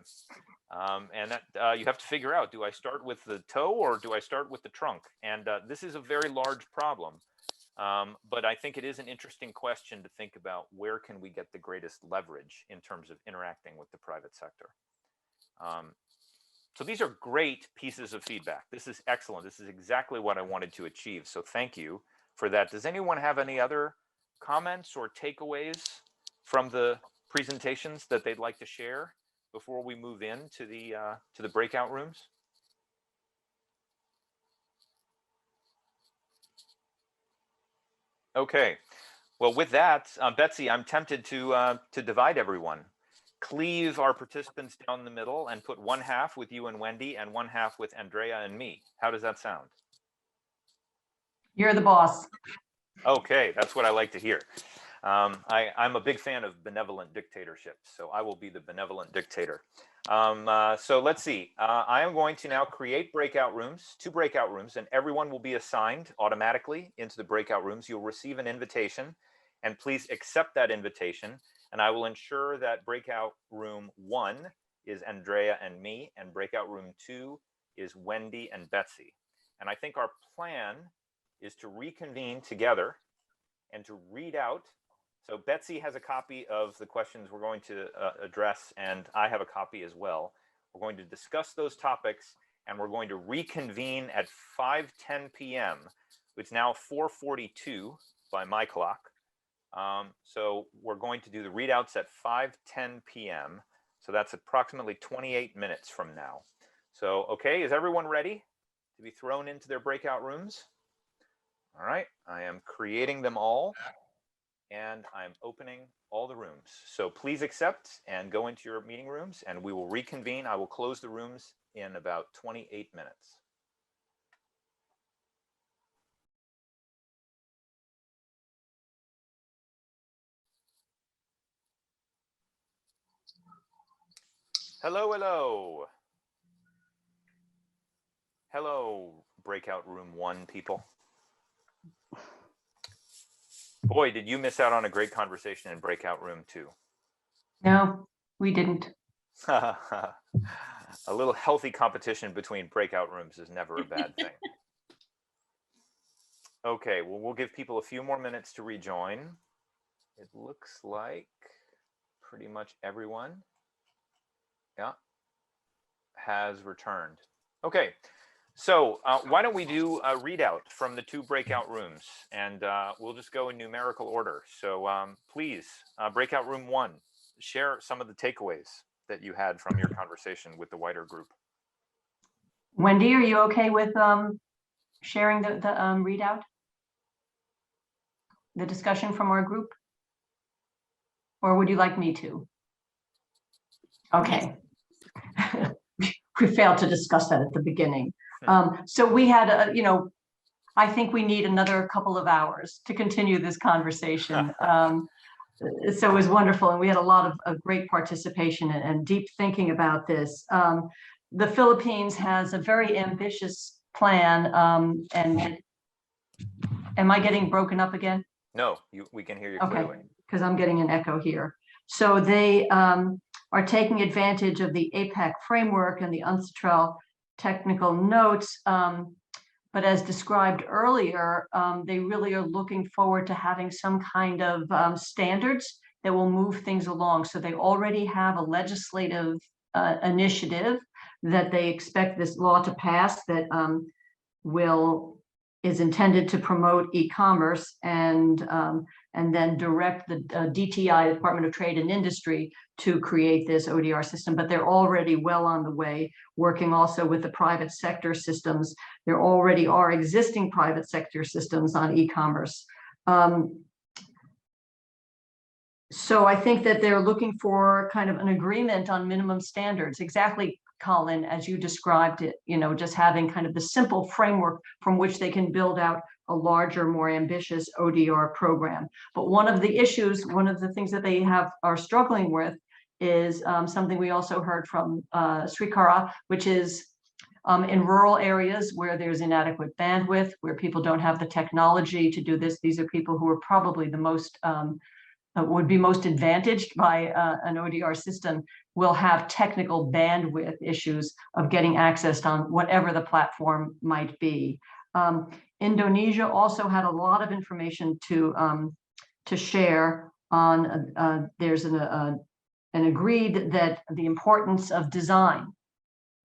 And that you have to figure out, do I start with the toe or do I start with the trunk? And this is a very large problem. But I think it is an interesting question to think about, where can we get the greatest leverage in terms of interacting with the private sector? So these are great pieces of feedback. This is excellent. This is exactly what I wanted to achieve. So thank you for that. Does anyone have any other comments or takeaways from the presentations that they'd like to share before we move into the breakout rooms? Okay. Well, with that, Betsy, I'm tempted to divide everyone. Cleave our participants down the middle and put one half with you and Wendy and one half with Andrea and me. How does that sound? You're the boss. Okay, that's what I like to hear. I'm a big fan of benevolent dictatorships, so I will be the benevolent dictator. So let's see. I am going to now create breakout rooms, 2 breakout rooms, and everyone will be assigned automatically into the breakout rooms. You'll receive an invitation, and please accept that invitation. And I will ensure that breakout room 1 is Andrea and me, and breakout room 2 is Wendy and Betsy. And I think our plan is to reconvene together and to read out. So Betsy has a copy of the questions we're going to address, and I have a copy as well. We're going to discuss those topics, and we're going to reconvene at 5:10 p.m. It's now 4:42 by my clock. So we're going to do the readouts at 5:10 p.m. So that's approximately 28 minutes from now. So, okay, is everyone ready to be thrown into their breakout rooms? All right, I am creating them all, and I'm opening all the rooms. So please accept and go into your meeting rooms, and we will reconvene. I will close the rooms in about 28 minutes. Hello, hello. Hello, breakout room 1 people. Boy, did you miss out on a great conversation in breakout room 2. No, we didn't. A little healthy competition between breakout rooms is never a bad thing. Okay, well, we'll give people a few more minutes to rejoin. It looks like pretty much everyone, yeah, has returned. Okay, so why don't we do a readout from the 2 breakout rooms, and we'll just go in numerical order. So please, breakout room 1, share some of the takeaways that you had from your conversation with the wider group. Wendy, are you okay with sharing the readout? The discussion from our group? Or would you like me to? Okay. We failed to discuss that at the beginning. So we had, I think we need another couple of hours to continue this conversation. So it was wonderful. And we had a lot of great participation and deep thinking about this. The Philippines has a very ambitious plan. And am I getting broken up again? No, we can hear you clearly. Okay, because I'm getting an echo here. So they are taking advantage of the APEC framework and the UNTITLed technical notes. But as described earlier, they really are looking forward to having some kind of standards that will move things along. So they already have a legislative initiative that they expect this law to pass that is intended to promote e-commerce and then direct the DTI, Department of Trade and Industry, to create this ODR system. But they're already well on the way, working also with the private sector systems. There already are existing private sector systems on e-commerce. So I think that they're looking for kind of an agreement on minimum standards, exactly, Colin, as you described it, just having kind of the simple framework from which they can build out a larger, more ambitious ODR program. But one of the issues, one of the things that they are struggling with is something we also heard from Srikara, which is in rural areas where there's inadequate bandwidth, where people don't have the technology to do this. These are people who are probably the most would be most advantaged by an ODR system, will have technical bandwidth issues of getting access on whatever the platform might be. Indonesia also had a lot of information to share on. There's an agreed that the importance of design,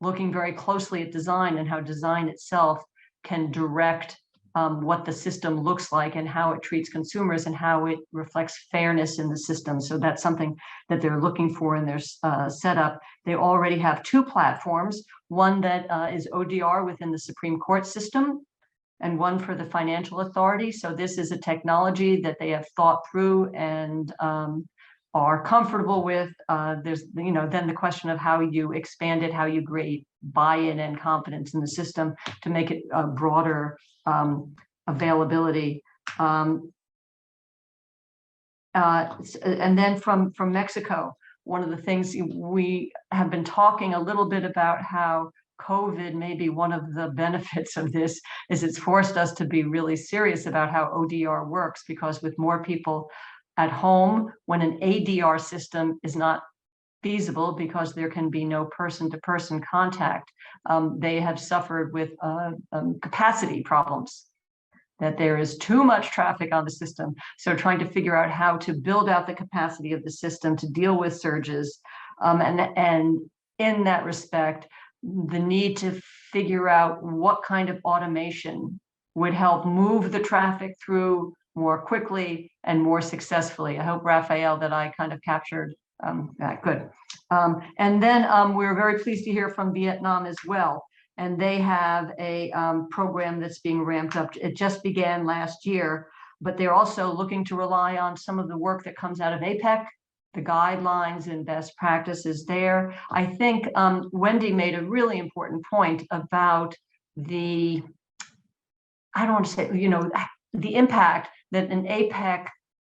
looking very closely at design and how design itself can direct what the system looks like and how it treats consumers and how it reflects fairness in the system. So that's something that they're looking for in their setup. They already have 2 platforms, one that is ODR within the Supreme Court system, and one for the financial authority. So this is a technology that they have thought through and are comfortable with. There's, then the question of how you expand it, how you create buy-in and confidence in the system to make it a broader availability. And then from Mexico, one of the things we have been talking a little bit about how COVID may be one of the benefits of this is it's forced us to be really serious about how ODR works, because with more people at home, when an ADR system is not feasible because there can be no person-to-person contact, they have suffered with capacity problems, that there is too much traffic on the system. So trying to figure out how to build out the capacity of the system to deal with surges. And in that respect, the need to figure out what kind of automation would help move the traffic through more quickly and more successfully. I hope, Raphael, that I kind of captured that. Good. And then we're very pleased to hear from Vietnam as well. And they have a program that's being ramped up. It just began last year, but they're also looking to rely on some of the work that comes out of APEC, the guidelines and best practices there. I think Wendy made a really important point about the, I don't want to say, the impact that an APEC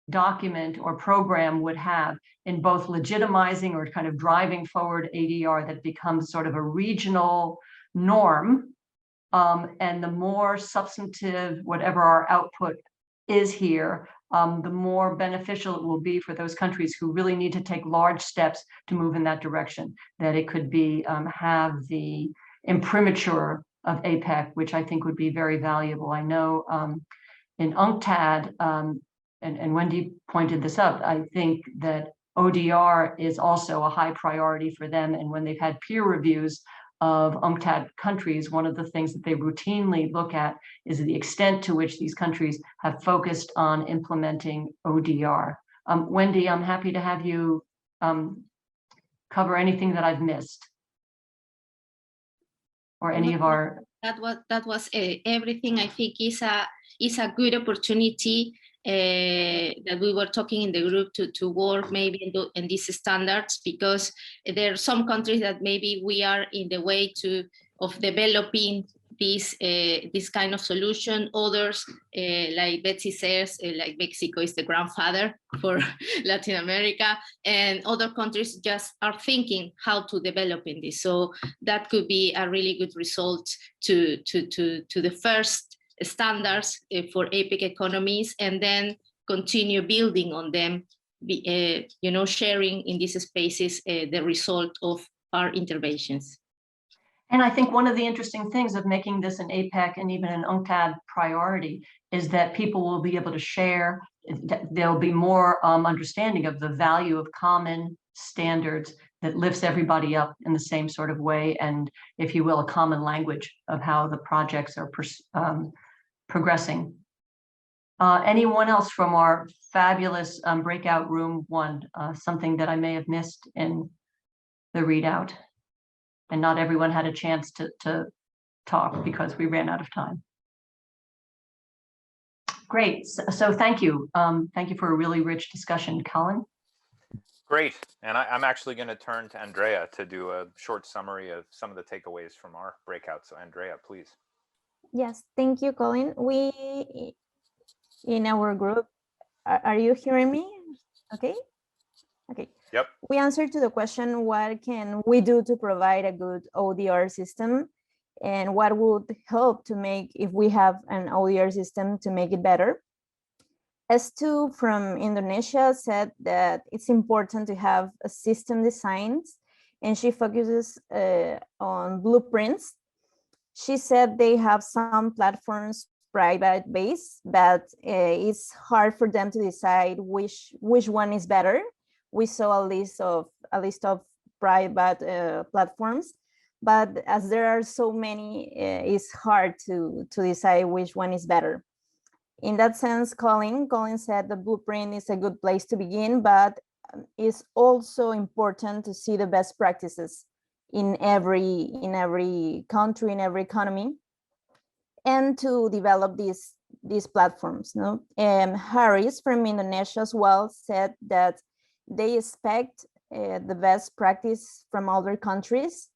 document or program would have in both legitimizing or kind of driving forward ADR that becomes sort of a regional norm. And the more substantive, whatever our output is here, the more beneficial it will be for those countries who really need to take large steps to move in that direction, that it could be have the imprimatur of APEC, which I think would be very valuable. I know in UNCTAD, and Wendy pointed this out, I think that ODR is also a high priority for them. And when they've had peer reviews of UNCTAD countries, one of the things that they routinely look at is the extent to which these countries have focused on implementing ODR. Wendy, I'm happy to have you cover anything that I've missed, or any of our. That was everything. I think is a good opportunity that we were talking in the group to work maybe in these standards, because there are some countries that maybe we are in the way of developing this kind of solution. Others, like Betsy says, like Mexico is the grandfather for Latin America, and other countries just are thinking how to develop in this. So that could be a really good result to the first standards for APEC economies, and then continue building on them, sharing in these spaces the result of our interventions. And I think one of the interesting things of making this an APEC and even an UNCTAD priority is that people will be able to share. There'll be more understanding of the value of common standards that lifts everybody up in the same sort of way, and, if you will, a common language of how the projects are progressing. Anyone else from our fabulous breakout room 1, something that I may have missed in the readout? And not everyone had a chance to talk because we ran out of time. Great, so thank you. Thank you for a really rich discussion, Colin. Great, and I'm actually going to turn to Andrea to do a short summary of some of the takeaways from our breakout. So Andrea, please. Yes, thank you, Colin. We, in our group, are you hearing me? Okay. Okay. Yep. We answered to the question, what can we do to provide a good ODR system, and what would help to make, if we have an ODR system, to make it better? S2 from Indonesia said that it's important to have a system designs, and she focuses on blueprints. She said they have some platforms private based, but it's hard for them to decide which one is better. We saw a list of private platforms, but as there are so many, it's hard to decide which one is better. In that sense, Colin said the blueprint is a good place to begin, but it's also important to see the best practices in every country, in every economy. and to develop these platforms. No, Harris from Indonesia as well said that they expect the best practice from other countries,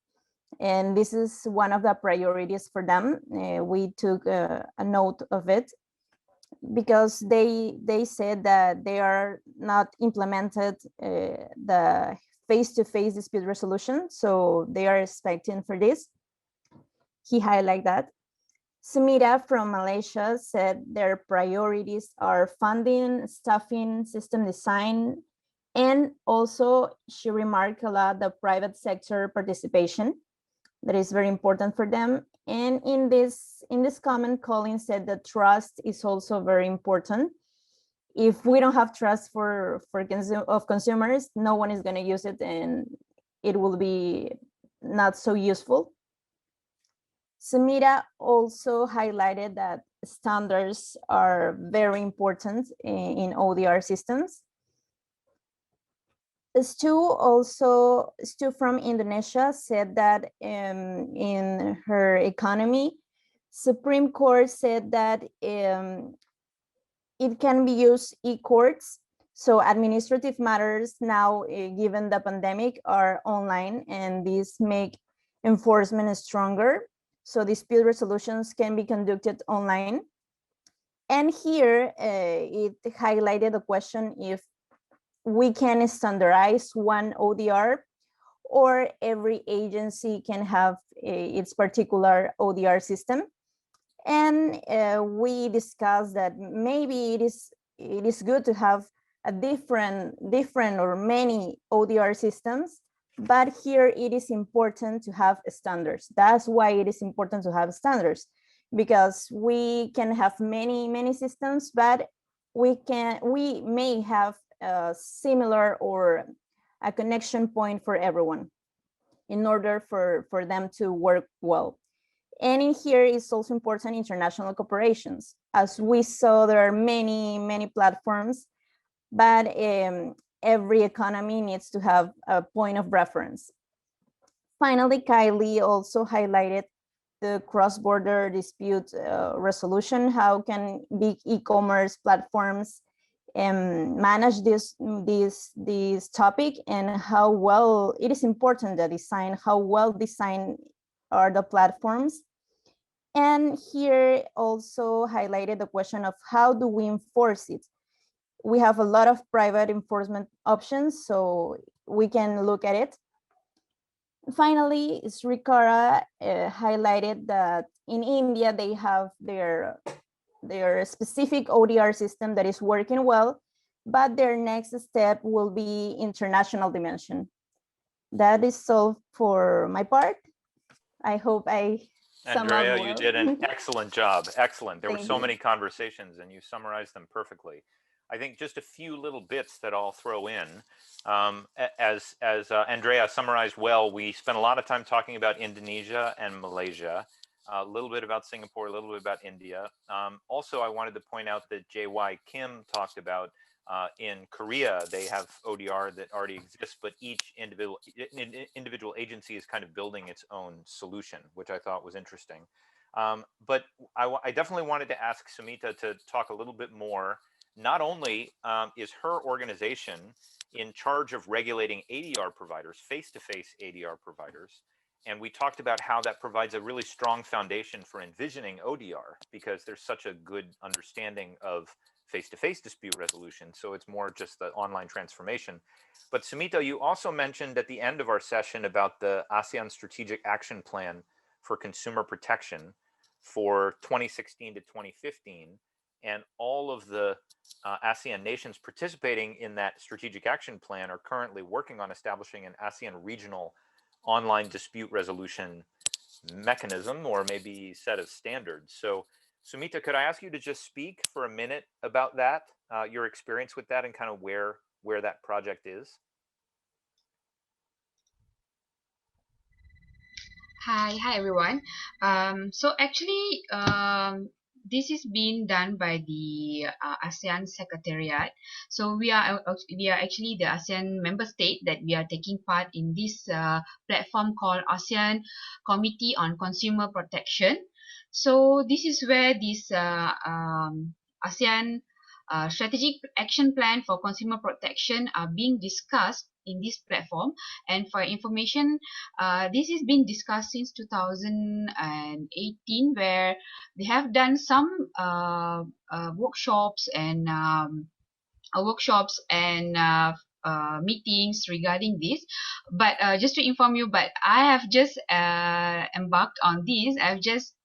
and this is one of the priorities for them. We took a note of it because they said that they are not implemented the face-to-face dispute resolution, so they are expecting for this. He highlighted that. Samira from Malaysia said their priorities are funding, staffing, system design, and also she remarked a lot the private sector participation that is very important for them. And in this comment, Colin said that trust is also very important. If we don't have trust of consumers, no one is going to use it, and it will be not so useful. Samira also highlighted that standards are very important in ODR systems. Stu from Indonesia said that in her economy, Supreme Court said that it can be used e-courts. So administrative matters now, given the pandemic, are online, and these make enforcement stronger. So dispute resolutions can be conducted online. And here it highlighted the question if we can standardize one ODR, or every agency can have its particular ODR system. And we discussed that maybe it is good to have a different or many ODR systems, but here it is important to have standards. That's why it is important to have standards, because we can have many systems, but we may have a similar or a connection point for everyone in order for them to work well. And in here is also important international cooperations. As we saw, there are many platforms, but every economy needs to have a point of reference. Finally, Kylie also highlighted the cross-border dispute resolution. How can big e-commerce platforms manage this topic, and how well it is important the design, how well designed are the platforms. And here also highlighted the question of how do we enforce it. We have a lot of private enforcement options, so we can look at it. Finally, Srikara highlighted that in India, they have their specific ODR system that is working well, but their next step will be international dimension. That is all for my part. I hope I Andrea, well. You did an excellent job. Excellent. There were so many conversations and you summarized them perfectly. I think just a few little bits that I'll throw in. As Andrea summarized well, we spent a lot of time talking about Indonesia and Malaysia, a little bit about Singapore, a little bit about India. Also, I wanted to point out that J.Y. Kim talked about in Korea, they have ODR that already exists, but each individual agency is kind of building its own solution, which I thought was interesting. But I definitely wanted to ask Sumita to talk a little bit more. Not only is her organization in charge of regulating ADR providers, face-to-face ADR providers, and we talked about how that provides a really strong foundation for envisioning ODR, because there's such a good understanding of face-to-face dispute resolution. So it's more just the online transformation. But Sumita, you also mentioned at the end of our session about the ASEAN Strategic Action Plan for Consumer Protection for 2016 to 2015. And all of the ASEAN nations participating in that strategic action plan are currently working on establishing an ASEAN regional online dispute resolution mechanism, or maybe set of standards. So Sumita, could I ask you to just speak for a minute about that, your experience with that, and kind of where that project is? Hi everyone. So actually, this is being done by the ASEAN Secretariat. So we are actually the ASEAN member state that we are taking part in this platform called ASEAN Committee on Consumer Protection. So this is where this ASEAN strategic action plan for consumer protection are being discussed in this platform. And for information, this has been discussed since 2018, where they have done some workshops and meetings regarding this. But just to inform you, but I have just embarked on this. I've just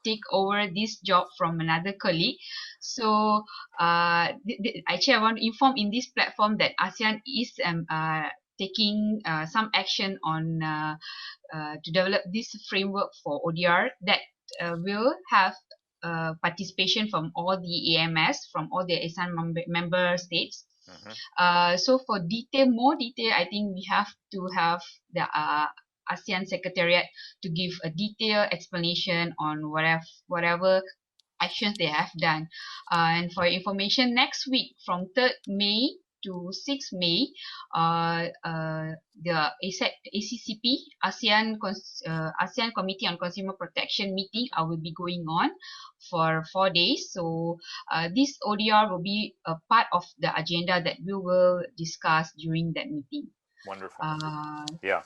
take over this job from another colleague. So actually I want to inform in this platform that ASEAN is taking some action on to develop this framework for ODR that will have participation from all the AMS, from all the ASEAN member states. So for more detail, I think we have to have the ASEAN Secretariat to give a detailed explanation on whatever actions they have done. And for information, next week from 3rd May to 6th May, the ACCP, ASEAN Committee on Consumer Protection meeting will be going on for 4 days. So this ODR will be a part of the agenda that we will discuss during that meeting. Wonderful. Yeah.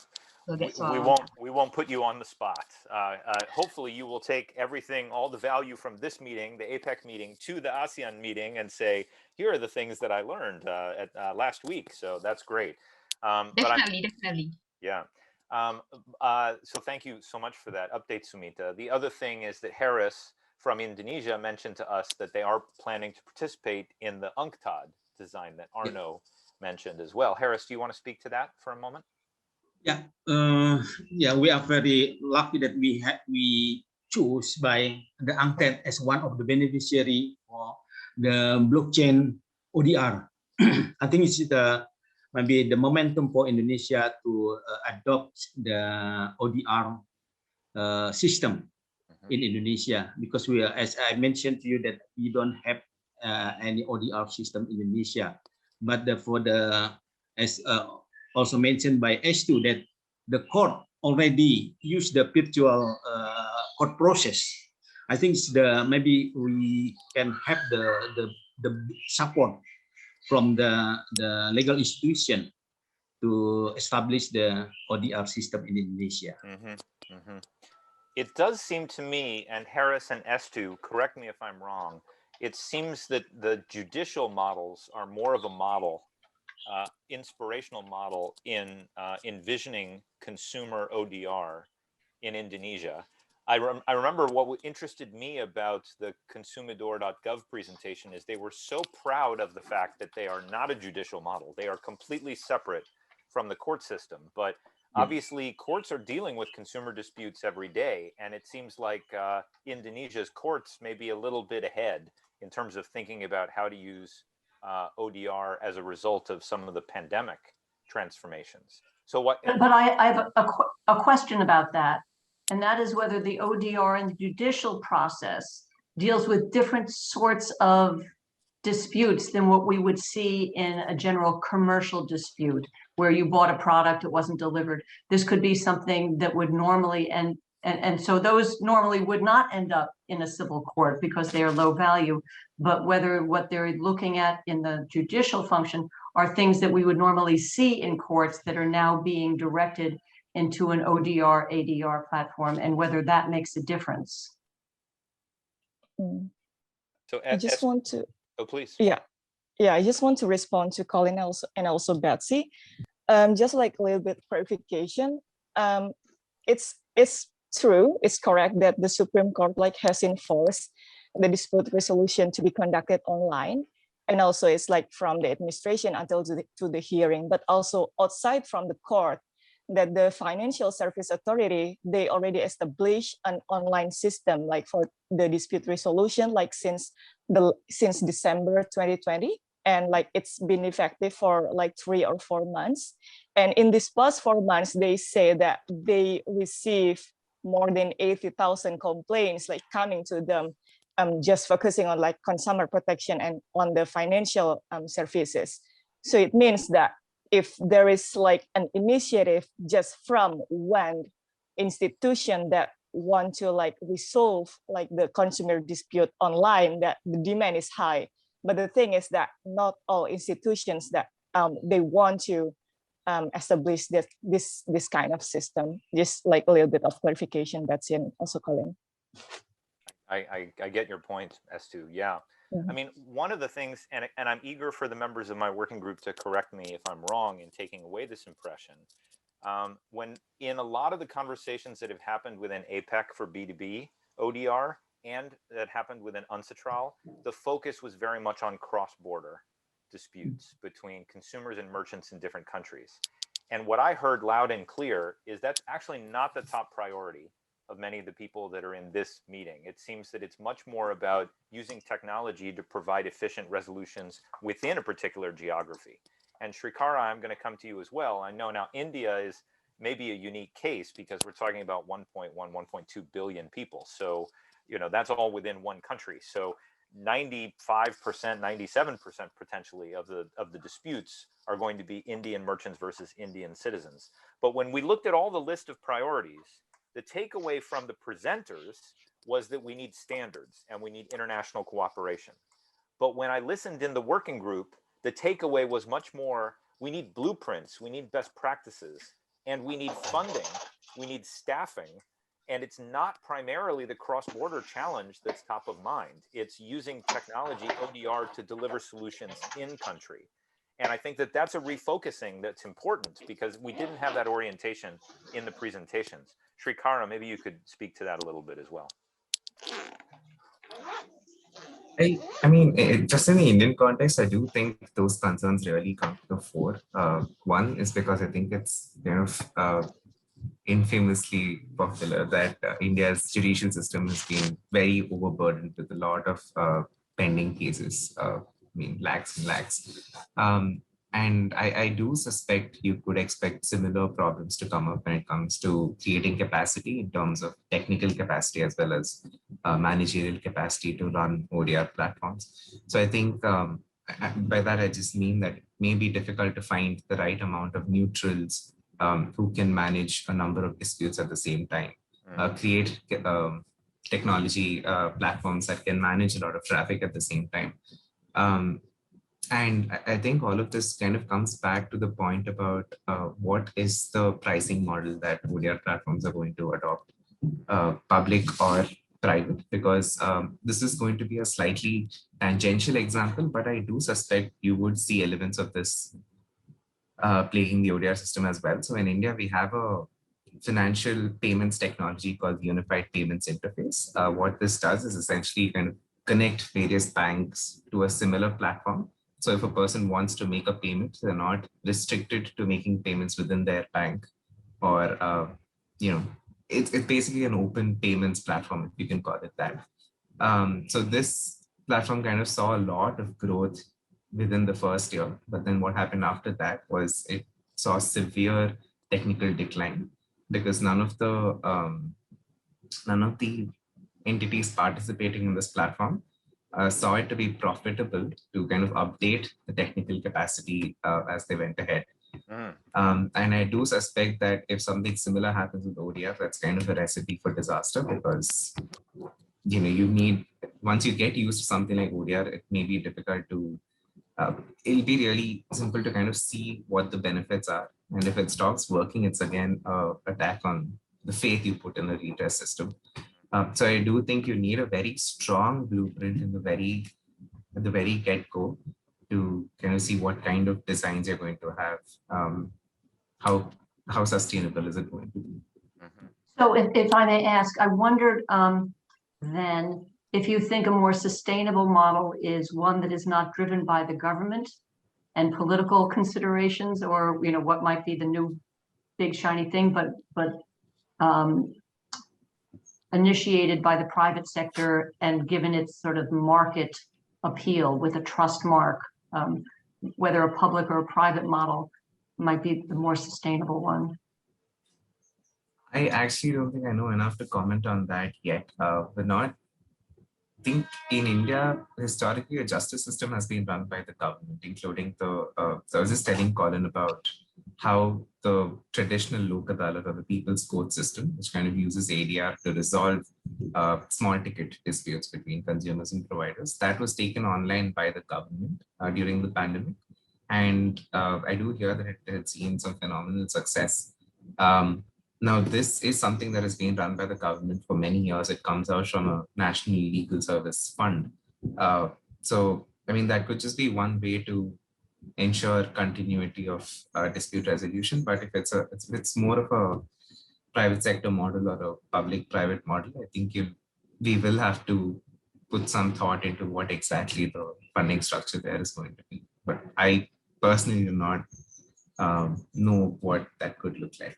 So that's we won't put you on the spot. Hopefully you will take everything, all the value from this meeting, the APEC meeting, to the ASEAN meeting and say, here are the things that I learned last week. So that's great. Definitely. Yeah. So thank you so much for that update, Sumita. The other thing is that Harris from Indonesia mentioned to us that they are planning to participate in the UNCTAD design that Arno mentioned as well. Harris, do you want to speak to that for a moment? Yeah, we are very lucky that we choose by the UNCTAD as one of the beneficiary for the blockchain ODR. I think it's maybe the momentum for Indonesia to adopt the ODR system in Indonesia, because we are, as I mentioned to you, that we don't have any ODR system in Indonesia, but as also mentioned by S2, that the court already used the virtual court process. I think maybe we can have the support from the legal institution to establish the ODR system in Indonesia. It does seem to me, and Harris and S2, correct me if I'm wrong, it seems that the judicial models are more of a model, inspirational model in envisioning consumer ODR in Indonesia. I remember what interested me about the consumidor.gov presentation is they were so proud of the fact that they are not a judicial model. They are completely separate from the court system. But obviously, courts are dealing with consumer disputes every day. And it seems like Indonesia's courts may be a little bit ahead in terms of thinking about how to use ODR as a result of some of the pandemic transformations. So what? But I have a question about that. And that is whether the ODR in the judicial process deals with different sorts of disputes than what we would see in a general commercial dispute, where you bought a product, it wasn't delivered. This could be something that would normally and so those normally would not end up in a civil court because they are low value, but whether what they're looking at in the judicial function are things that we would normally see in courts that are now being directed into an ODR, ADR platform, and whether that makes a difference. So I just want to. Oh, please. Yeah, I just want to respond to Colin and also Betsy. Just like a little bit clarification. It's true. It's correct that the Supreme Court has enforced the dispute resolution to be conducted online, and also it's from the administration until to the hearing. But also outside from the court, that the Financial Service Authority, they already established an online system for the dispute resolution since December 2020, and it's been effective for 3 or 4 months. And in this past 4 months, they say that they receive more than 80,000 complaints coming to them, just focusing on consumer protection and on the financial services. So it means that if there is an initiative just from one institution that want to like resolve like the consumer dispute online, that the demand is high. But the thing is that not all institutions that they want to establish this kind of system. Just like a little bit of clarification, Betsy, and also Colin. I get your point as to, yeah. I mean, one of the things, and I'm eager for the members of my working group to correct me if I'm wrong in taking away this impression. When in a lot of the conversations that have happened within APEC for B2B ODR and that happened within UNCITRAL, the focus was very much on cross-border disputes between consumers and merchants in different countries. And what I heard loud and clear is that's actually not the top priority of many of the people that are in this meeting. It seems that it's much more about using technology to provide efficient resolutions within a particular geography. And Shrikara, I'm going to come to you as well. I know now India is maybe a unique case because we're talking about 1.1, 1.2 billion people. So, you know, that's all within one country. So 95%, 97% potentially of the disputes are going to be Indian merchants versus Indian citizens. But when we looked at all the list of priorities, the takeaway from the presenters was that we need standards and we need international cooperation. But when I listened in the working group, the takeaway was much more, we need blueprints, we need best practices, and we need funding, we need staffing. And it's not primarily the cross-border challenge that's top of mind. It's using technology, ODR, to deliver solutions in country. And I think that that's a refocusing that's important because we didn't have that orientation in the presentations. Shrikara, maybe you could speak to that a little bit as well. I mean, just in the Indian context, I do think those concerns really come to the fore. One is because I think it's kind of infamously popular that India's judicial system has been very overburdened with a lot of pending cases. I mean, lakhs and lakhs. And I do suspect you could expect similar problems to come up when it comes to creating capacity in terms of technical capacity as well as managerial capacity to run ODR platforms. So I think by that, I just mean that it may be difficult to find the right amount of neutrals who can manage a number of disputes at the same time, create technology platforms that can manage a lot of traffic at the same time. And I think all of this kind of comes back to the point about what is the pricing model that ODR platforms are going to adopt, public or private, because this is going to be a slightly tangential example, but I do suspect you would see elements of this plaguing the ODR system as well. So in India, we have a financial payments technology called the Unified Payments Interface. What this does is essentially kind of connect various banks to a similar platform. So if a person wants to make a payment, they're not restricted to making payments within their bank, or you know, it's basically an open payments platform, if you can call it that. So this platform kind of saw a lot of growth within the first year, but then what happened after that was it saw severe technical decline because none of the entities participating in this platform saw it to be profitable to kind of update the technical capacity as they went ahead. And I do suspect that if something similar happens with ODR, that's kind of a recipe for disaster because, you know, you need, once you get used to something like ODR, it may be difficult to, it'll be really simple to kind of see what the benefits are. And if it stops working, it's again an attack on the faith you put in the redress system. So I do think you need a very strong blueprint at the very get-go to kind of see what kind of designs you're going to have. How sustainable is it going to be? So if I may ask, I wondered then if you think a more sustainable model is one that is not driven by the government and political considerations, or you know what might be the new big shiny thing, but initiated by the private sector and given its sort of market appeal with a trust mark, whether a public or a private model might be the more sustainable one. I actually don't think I know enough to comment on that yet. But not think in India, historically, a justice system has been run by the government, including the, so I was just telling Colin about how the traditional Lok Adalat or the People's Court system, which kind of uses ADR to resolve small ticket disputes between consumers and providers, that was taken online by the government during the pandemic. And I do hear that it had seen some phenomenal success. Now, this is something that has been run by the government for many years. It comes out from a National Legal Service Fund. So, I mean, that could just be one way to ensure continuity of dispute resolution. But if it's more of a private sector model or a public-private model, I think we will have to put some thought into what exactly the funding structure there is going to be. But I personally do not know what that could look like.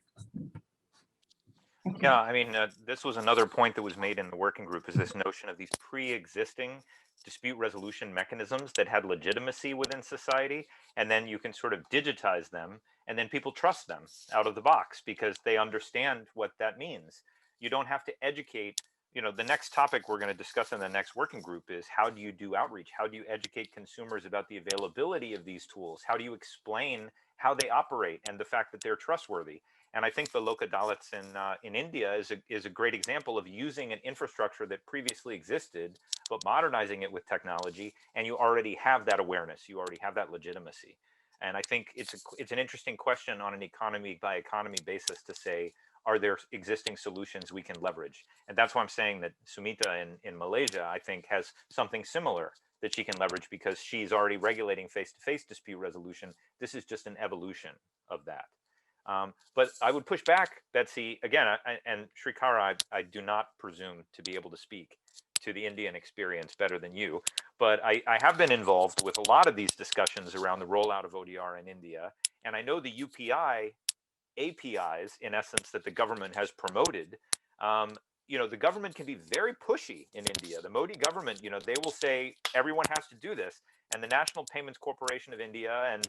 Yeah, I mean, this was another point that was made in the working group, is this notion of these pre-existing dispute resolution mechanisms that had legitimacy within society, and then you can sort of digitize them, and then people trust them out of the box because they understand what that means. You don't have to educate. You know, the next topic we're going to discuss in the next working group is how do you do outreach? How do you educate consumers about the availability of these tools? How do you explain how they operate and the fact that they're trustworthy? And I think the Lok Adalats in India is a great example of using an infrastructure that previously existed, but modernizing it with technology, and you already have that awareness, you already have that legitimacy. And I think it's an interesting question on an economy by economy basis to say, are there existing solutions we can leverage? And that's why I'm saying that Sumita in Malaysia, I think, has something similar that she can leverage because she's already regulating face-to-face dispute resolution. This is just an evolution of that. But I would push back, Betsy, again, and Srikara, I do not presume to be able to speak to the Indian experience better than you, but I have been involved with a lot of these discussions around the rollout of ODR in India. And I know the UPI APIs, in essence, that the government has promoted, you know, the government can be very pushy in India. The Modi government, you know, they will say everyone has to do this. And the National Payments Corporation of India and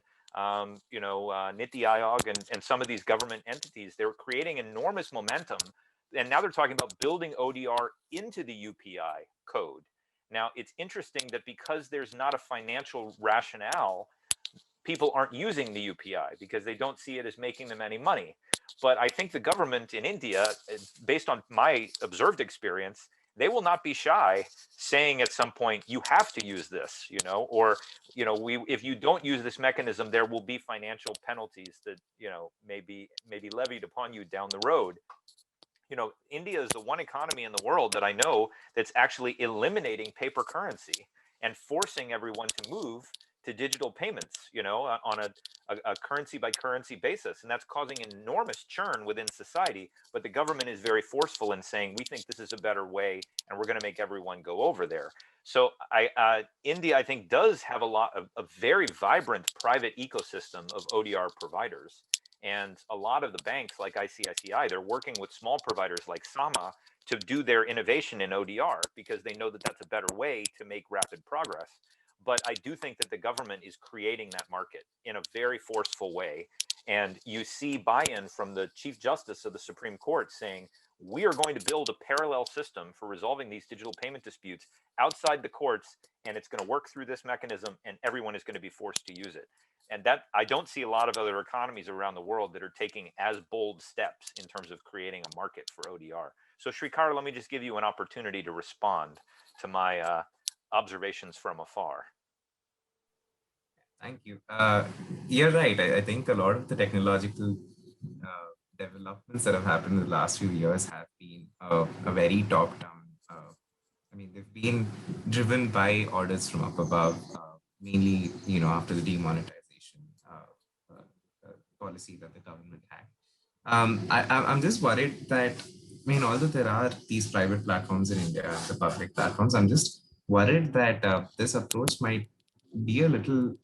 you know, Niti Aayog and some of these government entities, they're creating enormous momentum. And now they're talking about building ODR into the UPI code. Now, it's interesting that because there's not a financial rationale, people aren't using the UPI because they don't see it as making them any money. But I think the government in India, based on my observed experience, they will not be shy saying at some point, you have to use this, you know, or, you know, if you don't use this mechanism, there will be financial penalties that, you know, may be levied upon you down the road. You know, India is the one economy in the world that I know that's actually eliminating paper currency and forcing everyone to move to digital payments, you know, on a currency by currency basis. And that's causing enormous churn within society. But the government is very forceful in saying, we think this is a better way and we're going to make everyone go over there. So India, I think, does have a very vibrant private ecosystem of ODR providers. And a lot of the banks like ICICI, they're working with small providers like Sama to do their innovation in ODR because they know that that's a better way to make rapid progress. But I do think that the government is creating that market in a very forceful way. And you see buy-in from the Chief Justice of the Supreme Court saying, we are going to build a parallel system for resolving these digital payment disputes outside the courts, and it's going to work through this mechanism, and everyone is going to be forced to use it. And that, I don't see a lot of other economies around the world that are taking as bold steps in terms of creating a market for ODR. So Srikar, let me just give you an opportunity to respond to my observations from afar. Thank you. You're right. I think a lot of the technological developments that have happened in the last few years have been a very top-down. I mean, they've been driven by orders from up above, mainly, you know, after the demonetization policy that the government had. I'm just worried that, I mean, although there are these private platforms in India and the public platforms, I'm just worried that this approach might be a little,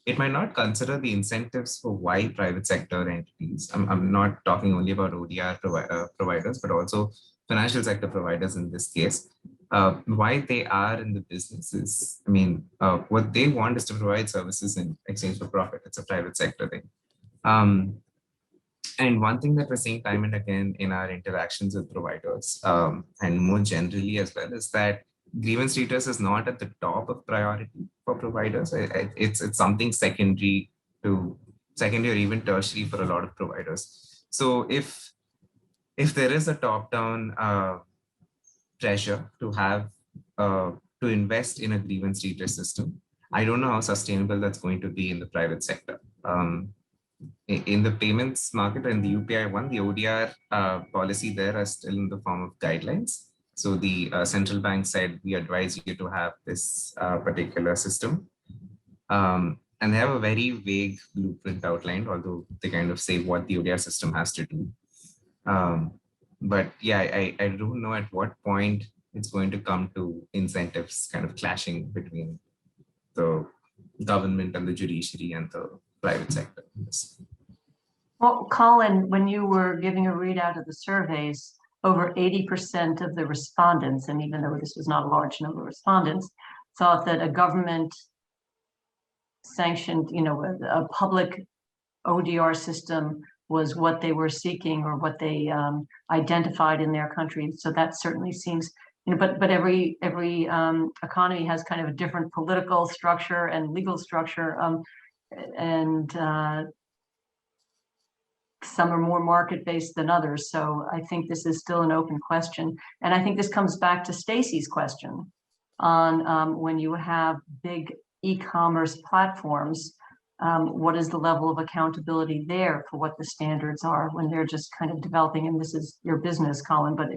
it might not consider the incentives for why private sector entities, I'm not talking only about ODR providers, but also financial sector providers in this case, why they are in the businesses. I mean, what they want is to provide services in exchange for profit. It's a private sector thing. And one thing that we're seeing time and again in our interactions with providers, and more generally as well, is that grievance redress is not at the top of priority for providers. It's something secondary to secondary or even tertiary for a lot of providers. So if there is a top-down pressure to have to invest in a grievance redress system, I don't know how sustainable that's going to be in the private sector. In the payments market and the UPI one, the ODR policy there are still in the form of guidelines. So the central bank said, we advise you to have this particular system. And they have a very vague blueprint outlined, although they kind of say what the ODR system has to do. But yeah, I don't know at what point it's going to come to incentives kind of clashing between the government and the judiciary and the private sector. Well, Colin, when you were giving a readout of the surveys, over 80% of the respondents, and even though this was not a large number of respondents, thought that a government sanctioned, a public ODR system was what they were seeking or what they identified in their country. So that certainly seems, but every economy has kind of a different political structure and legal structure, and some are more market-based than others. So I think this is still an open question. And I think this comes back to Stacy's question on when you have big e-commerce platforms, what is the level of accountability there for what the standards are when they're just kind of developing? And this is your business, Colin, but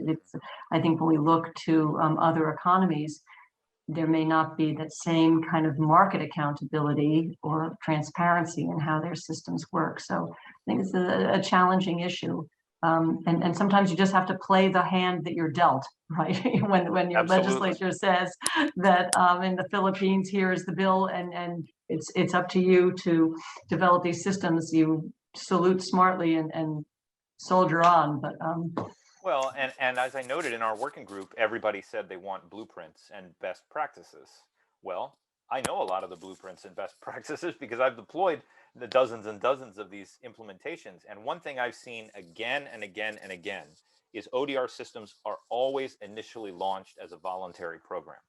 I think when we look to other economies, there may not be that same kind of market accountability or transparency in how their systems work. So I think it's a challenging issue. And sometimes you just have to play the hand that you're dealt, right? when your legislature says that in the Philippines, here is the bill, and it's up to you to develop these systems, you salute smartly and soldier on. But well, and as I noted in our working group, everybody said they want blueprints and best practices. Well, I know a lot of the blueprints and best practices because I've deployed the dozens and dozens of these implementations. And one thing I've seen again and again and again is ODR systems are always initially launched as a voluntary program.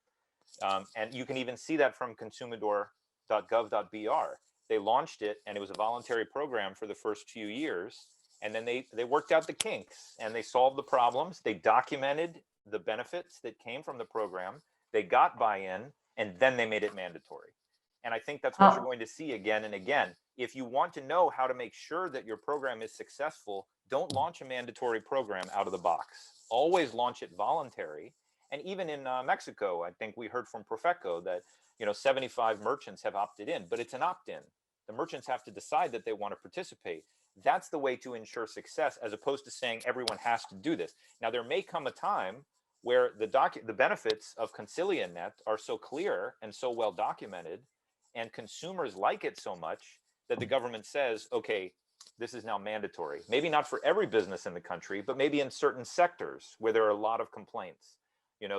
And you can even see that from consumidor.gov.br. They launched it and it was a voluntary program for the first few years. And then they worked out the kinks and they solved the problems. They documented the benefits that came from the program. They got buy-in and then they made it mandatory. And I think that's what you're going to see again and again. If you want to know how to make sure that your program is successful, don't launch a mandatory program out of the box. Always launch it voluntary. And even in Mexico, I think we heard from Profeco that 75 merchants have opted in, but it's an opt-in. The merchants have to decide that they want to participate. That's the way to ensure success, as opposed to saying everyone has to do this. Now, there may come a time where the benefits of ConciliaNet are so clear and so well documented, and consumers like it so much that the government says, okay, this is now mandatory. Maybe not for every business in the country, but maybe in certain sectors where there are a lot of complaints.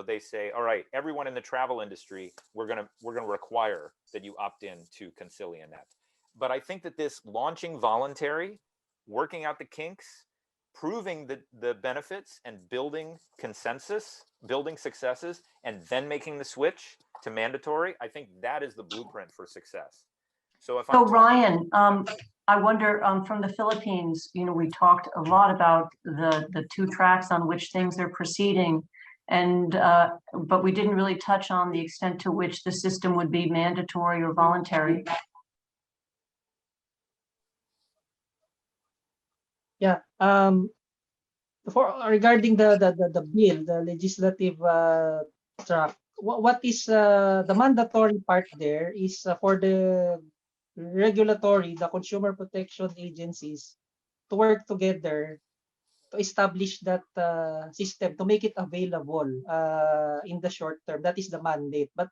They say, all right, everyone in the travel industry, we're gonna require that you opt in to ConciliaNet. But I think that this launching voluntary, working out the kinks, proving the benefits and building consensus, building successes, and then making the switch to mandatory, I think that is the blueprint for success. So Ryan, I wonder from the Philippines, we talked a lot about the two tracks on which things are proceeding, and but we didn't really touch on the extent to which the system would be mandatory or voluntary. Yeah. Regarding the bill, the legislative track, what is the mandatory part there is for the regulatory, the consumer protection agencies to work together to establish that system, to make it available in the short term. That is the mandate, but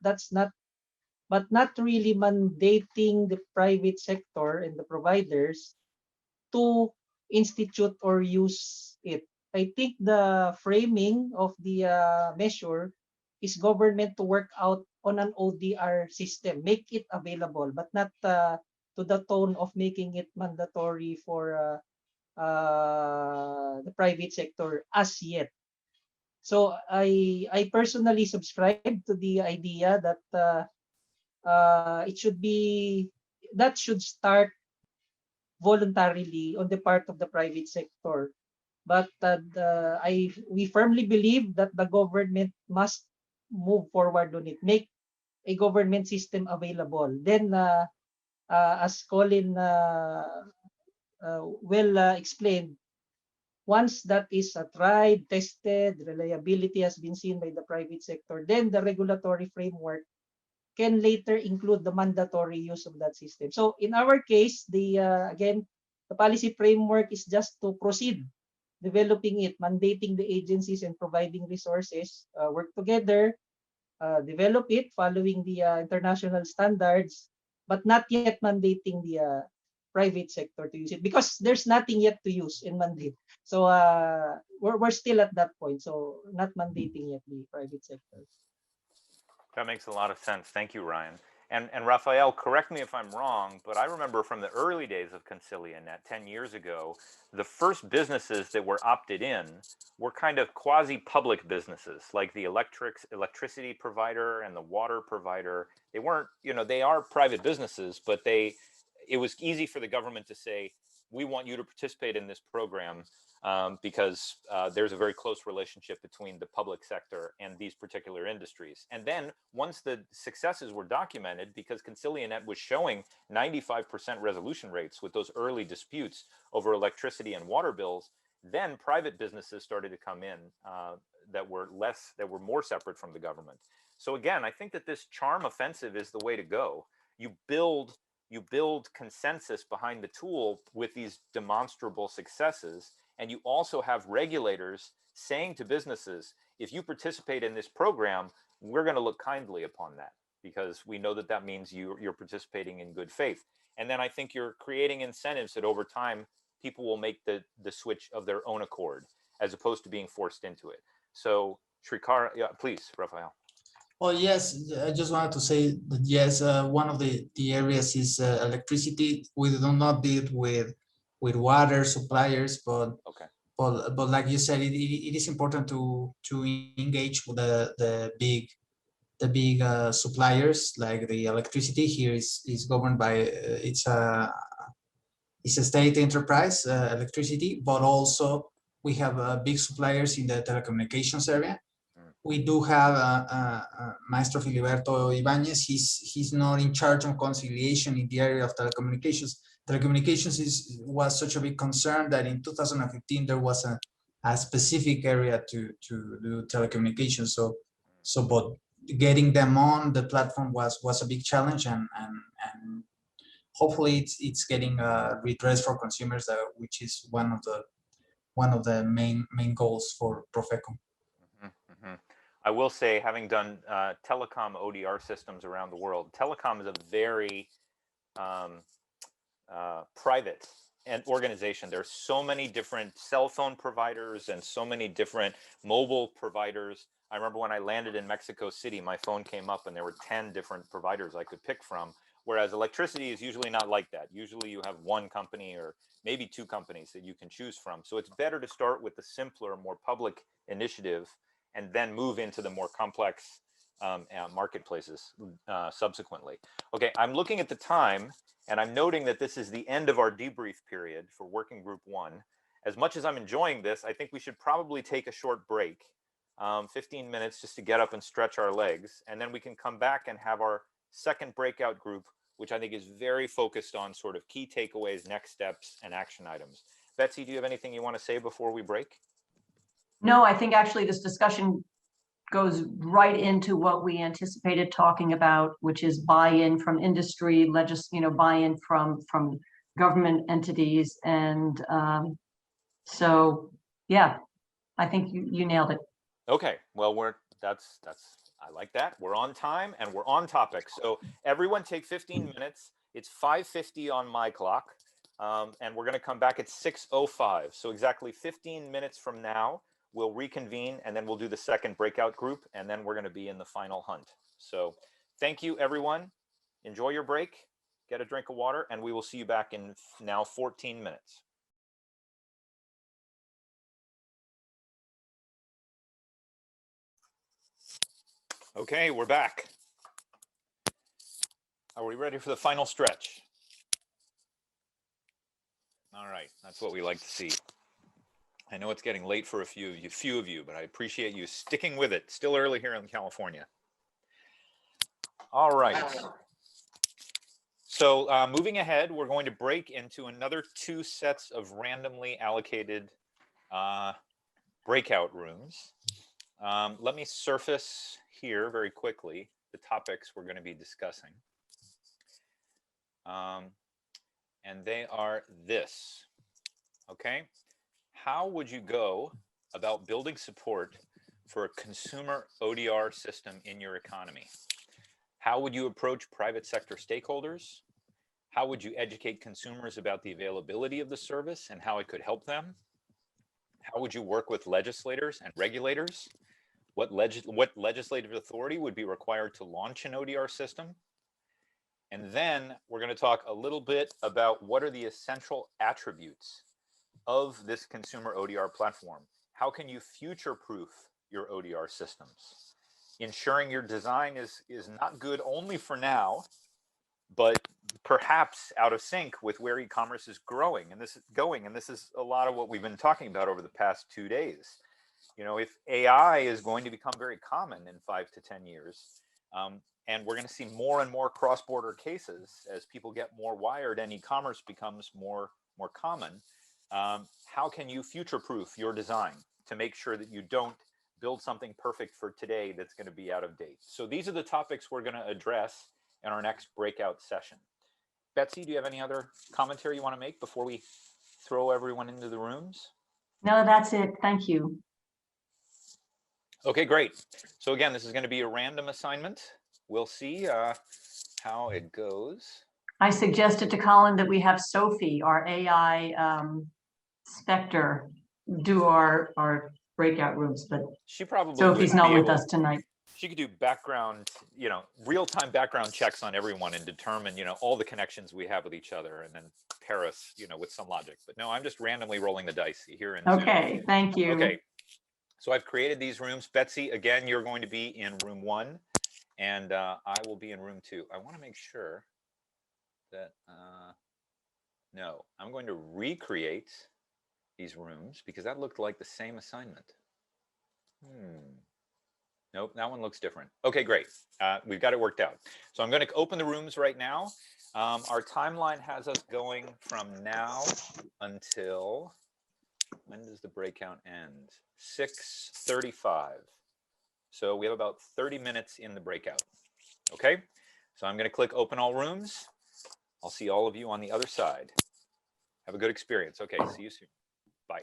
not really mandating the private sector and the providers to institute or use it. I think the framing of the measure is government to work out on an ODR system, make it available, but not to the tone of making it mandatory for the private sector as yet. So I personally subscribe to the idea that it should be, that should start voluntarily on the part of the private sector. But we firmly believe that the government must move forward on it, make a government system available. Then, as Colin explained, once that is tried, tested, reliability has been seen by the private sector, then the regulatory framework can later include the mandatory use of that system. So in our case, again, the policy framework is just to proceed developing it, mandating the agencies and providing resources, work together, develop it following the international standards, but not yet mandating the private sector to use it because there's nothing yet to use in mandate. So we're still at that point. So not mandating yet the private sector. That makes a lot of sense. Thank you, Ryan. And Raphael, correct me if I'm wrong, but I remember from the early days of ConciliaNet 10 years ago, the first businesses that were opted in were kind of quasi-public businesses, like the electricity provider and the water provider. They weren't, they are private businesses, but it was easy for the government to say, we want you to participate in this program because there's a very close relationship between the public sector and these particular industries. And then once the successes were documented, because ConciliaNet was showing 95% resolution rates with those early disputes over electricity and water bills, then private businesses started to come in that were more separate from the government. So again, I think that this charm offensive is the way to go. You build consensus behind the tool with these demonstrable successes. And you also have regulators saying to businesses, if you participate in this program, we're going to look kindly upon that because we know that means you're participating in good faith. And then I think you're creating incentives that over time, people will make the switch of their own accord as opposed to being forced into it. So Shrikar, yeah, please, Raphael. Oh, yes, I just wanted to say that, yes, one of the areas is electricity. We do not deal with water suppliers, but okay. But like you said, it is important to engage with the big suppliers. Like the electricity here is governed by it's a state enterprise, electricity, but also we have big suppliers in the telecommunications area. We do have Maestro Filiberto Ibanez. He's not in charge of conciliation in the area of telecommunications. Telecommunications was such a big concern that in 2015 there was a specific area to do telecommunications. But getting them on the platform was a big challenge, and hopefully it's getting redress for consumers, which is one of the main goals for Profeco. I will say, having done telecom ODR systems around the world, telecom is a very private organization. There's so many different cell phone providers and so many different mobile providers. I remember when I landed in Mexico City, my phone came up and there were 10 different providers I could pick from, whereas electricity is usually not like that. Usually you have one company or maybe two companies that you can choose from. So it's better to start with the simpler, more public initiative and then move into the more complex marketplaces subsequently. Okay, I'm looking at the time and I'm noting that this is the end of our debrief period for Working Group 1. As much as I'm enjoying this, I think we should probably take a short break, 15 minutes just to get up and stretch our legs, and then we can come back and have our second breakout group, which I think is very focused on sort of key takeaways, next steps, and action items. Betsy, do you have anything you want to say before we break? No, I think actually this discussion goes right into what we anticipated talking about, which is buy-in from industry, buy-in from government entities, and so yeah, I think you nailed it. Okay, well that's I like that. We're on time and we're on topic. So everyone take 15 minutes. It's 5:50 on my clock, and we're going to come back at 6:05. So exactly 15 minutes from now, we'll reconvene and then we'll do the second breakout group, and then we're going to be in the final hunt. So thank you, everyone. Enjoy your break, get a drink of water, and we will see you back in now 14 minutes. Okay, we're back. Are we ready for the final stretch? All right, that's what we like to see. I know it's getting late for a few of you, but I appreciate you sticking with it. Still early here in California. All right. So moving ahead, we're going to break into another 2 sets of randomly allocated breakout rooms. Let me surface here very quickly the topics we're going to be discussing. And they are this, okay? How would you go about building support for a consumer ODR system in your economy? How would you approach private sector stakeholders? How would you educate consumers about the availability of the service and how it could help them? How would you work with legislators and regulators? What legislative authority would be required to launch an ODR system? And then we're going to talk a little bit about what are the essential attributes of this consumer ODR platform. How can you future-proof your ODR systems? Ensuring your design is not good only for now, but perhaps out of sync with where e-commerce is growing. And this is a lot of what we've been talking about over the past 2 days. You know, if AI is going to become very common in 5 to 10 years, and we're going to see more and more cross-border cases as people get more wired and e-commerce becomes more common, how can you future-proof your design to make sure that you don't build something perfect for today that's going to be out of date? So these are the topics we're going to address in our next breakout session. Betsy, do you have any other commentary you want to make before we throw everyone into the rooms? No, that's it. Thank you. Okay, great. So again, this is going to be a random assignment. We'll see how it goes. I suggested to Colin that we have Sophie, our AI specter, do our breakout rooms, but she probably Sophie's not with us tonight. She could do background, you know, real-time background checks on everyone and determine, you know, all the connections we have with each other and then pair us, you know, with some logic. But no, I'm just randomly rolling the dice here in Zoom. Okay, thank you. Okay, so I've created these rooms. Betsy, again, you're going to be in room 1 and I will be in room 2. I want to make sure that, no, I'm going to recreate these rooms because that looked like the same assignment. Nope, that one looks different. Okay, great. We've got it worked out. So I'm going to open the rooms right now. Our timeline has us going from now until, when does the breakout end? 6:35. So we have about 30 minutes in the breakout. Okay, so I'm going to click open all rooms. I'll see all of you on the other side. Have a good experience. Okay, see you soon. Bye.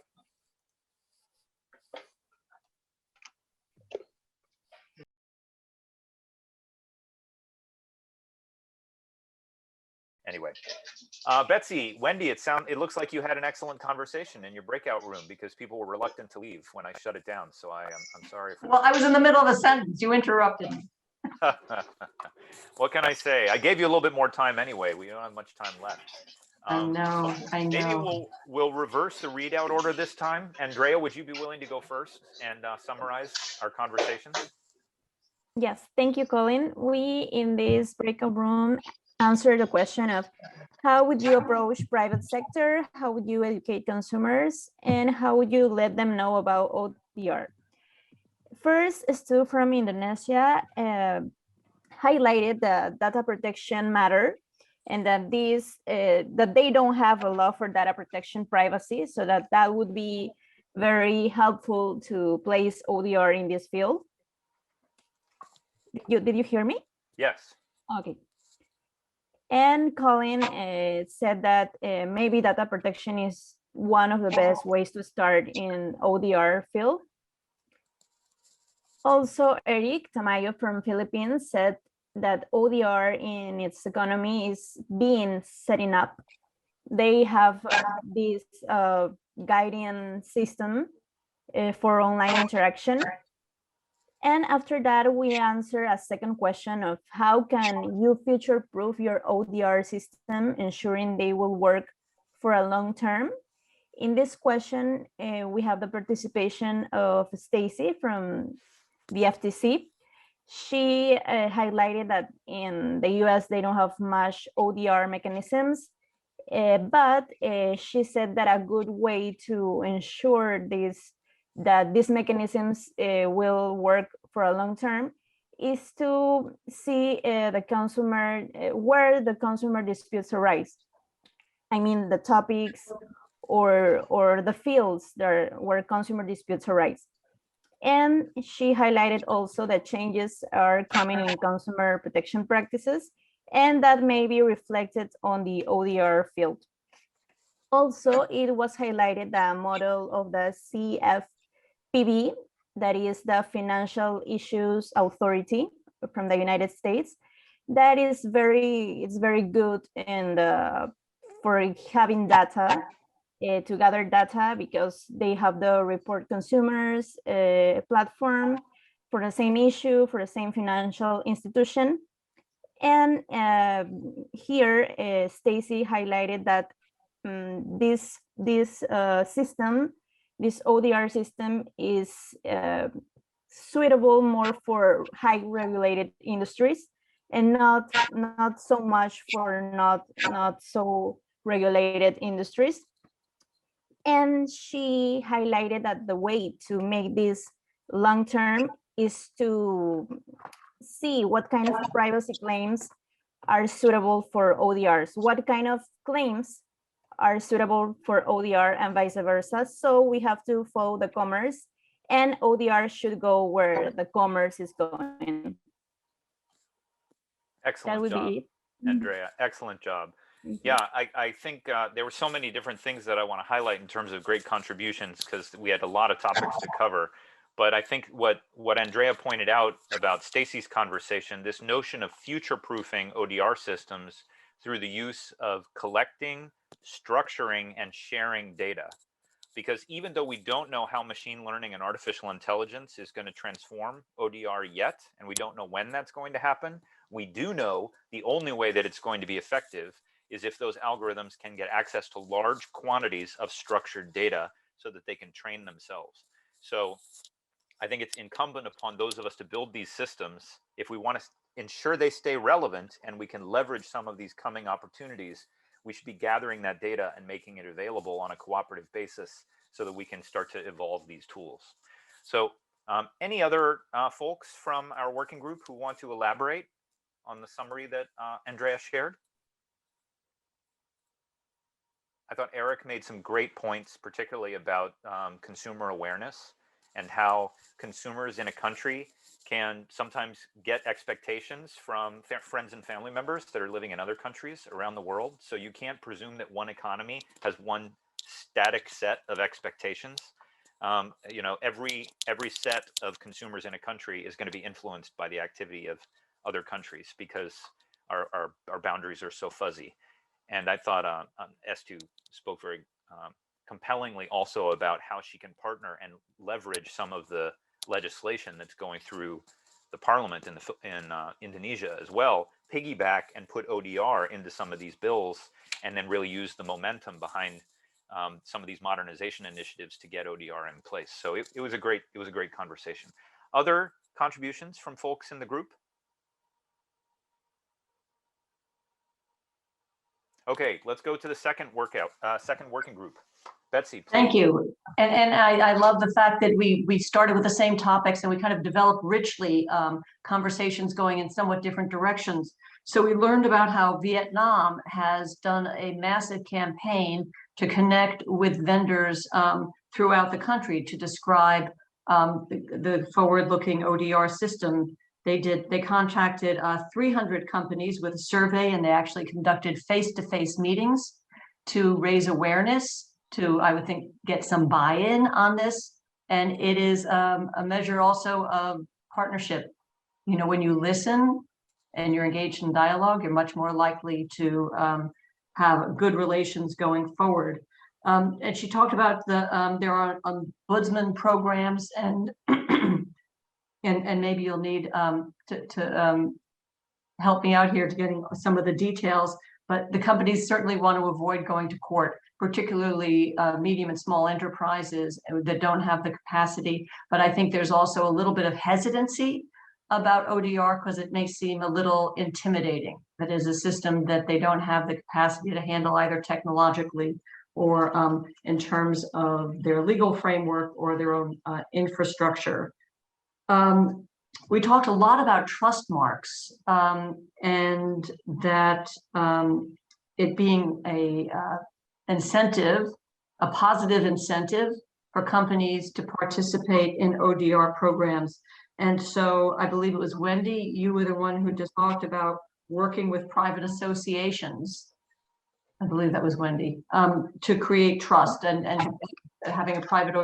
Anyway, Betsy, Wendy, it looks like you had an excellent conversation in your breakout room because people were reluctant to leave when I shut it down. So I'm sorry. Well, I was in the middle of a sentence. You interrupted me. What can I say? I gave you a little bit more time anyway. We don't have much time left. I know. Maybe we'll reverse the readout order this time. Andrea, would you be willing to go first and summarize our conversations? Yes, thank you, Colin. We, in this breakout room, answer the question of how would you approach private sector, how would you educate consumers, and how would you let them know about ODR? First, Stu from Indonesia highlighted the data protection matter and that that they don't have a law for data protection privacy, so that would be very helpful to place ODR in this field. Did you hear me? Yes. Okay. And Colin said that maybe data protection is one of the best ways to start in ODR field. Also, Eric Tamayo from Philippines said that ODR in its economy is setting up. They have this guiding system for online interaction. And after that, we answer a second question of how can you future-proof your ODR system, ensuring they will work for a long term. In this question, we have the participation of Stacy from the FTC. She highlighted that in the US, they don't have much ODR mechanisms. But she said that a good way to ensure that these mechanisms will work for a long term is to see the consumer, where the consumer disputes arise. I mean, the topics or the fields where consumer disputes arise. And she highlighted also that changes are coming in consumer protection practices, and that may be reflected on the ODR field. Also, it was highlighted the model of the CFPB, that is the Financial Issues Authority from the United States. That is very good and for having data, to gather data, because they have the report consumers platform for the same issue, for the same financial institution. And here, Stacy highlighted that this system, this ODR system, is suitable more for high regulated industries, and not so much for not so regulated industries. And she highlighted that the way to make this long term is to see what kind of privacy claims are suitable for ODRs, what kind of claims are suitable for ODR, and vice versa. So we have to follow the commerce, and ODR should go where the commerce is going. Excellent job, Andrea. Excellent job. Yeah, I think there were so many different things that I want to highlight in terms of great contributions, because we had a lot of topics to cover. But I think what Andrea pointed out about Stacy's conversation, this notion of future-proofing ODR systems through the use of collecting, structuring, and sharing data. Because even though we don't know how machine learning and artificial intelligence is going to transform ODR yet, and we don't know when that's going to happen, we do know the only way that it's going to be effective is if those algorithms can get access to large quantities of structured data so that they can train themselves. So I think it's incumbent upon those of us to build these systems, if we want to ensure they stay relevant and we can leverage some of these coming opportunities, we should be gathering that data and making it available on a cooperative basis so that we can start to evolve these tools. So any other folks from our working group who want to elaborate on the summary that Andrea shared? I thought Eric made some great points, particularly about consumer awareness and how consumers in a country can sometimes get expectations from friends and family members that are living in other countries around the world. So you can't presume that one economy has one static set of expectations. You know, every set of consumers in a country is going to be influenced by the activity of other countries, because our boundaries are so fuzzy. And I thought S2 spoke very compellingly also about how she can partner and leverage some of the legislation that's going through the parliament in Indonesia as well, piggyback and put ODR into some of these bills, and then really use the momentum behind some of these modernization initiatives to get ODR in place. So it was a great conversation. Other contributions from folks in the group? Okay, let's go to the second working group. Betsy, please. Thank you. And I love the fact that we started with the same topics and we kind of developed richly conversations going in somewhat different directions. So we learned about how Vietnam has done a massive campaign to connect with vendors throughout the country to describe the forward-looking ODR system. They contacted 300 companies with a survey, and they actually conducted face-to-face meetings to raise awareness, to, I would think, get some buy-in on this. And it is a measure also of partnership. You know, when you listen and you're engaged in dialogue, you're much more likely to have good relations going forward. And she talked about there are ombudsman programs, and and maybe you'll need to help me out here to getting some of the details, but the companies certainly want to avoid going to court, particularly medium and small enterprises that don't have the capacity. But I think there's also a little bit of hesitancy about ODR because it may seem a little intimidating. That is a system that they don't have the capacity to handle either technologically or in terms of their legal framework or their own infrastructure. We talked a lot about trust marks and that it being a incentive, a positive incentive for companies to participate in ODR programs. And so I believe it was Wendy, you were the one who just talked about working with private associations. I believe that was Wendy, to create trust and having a private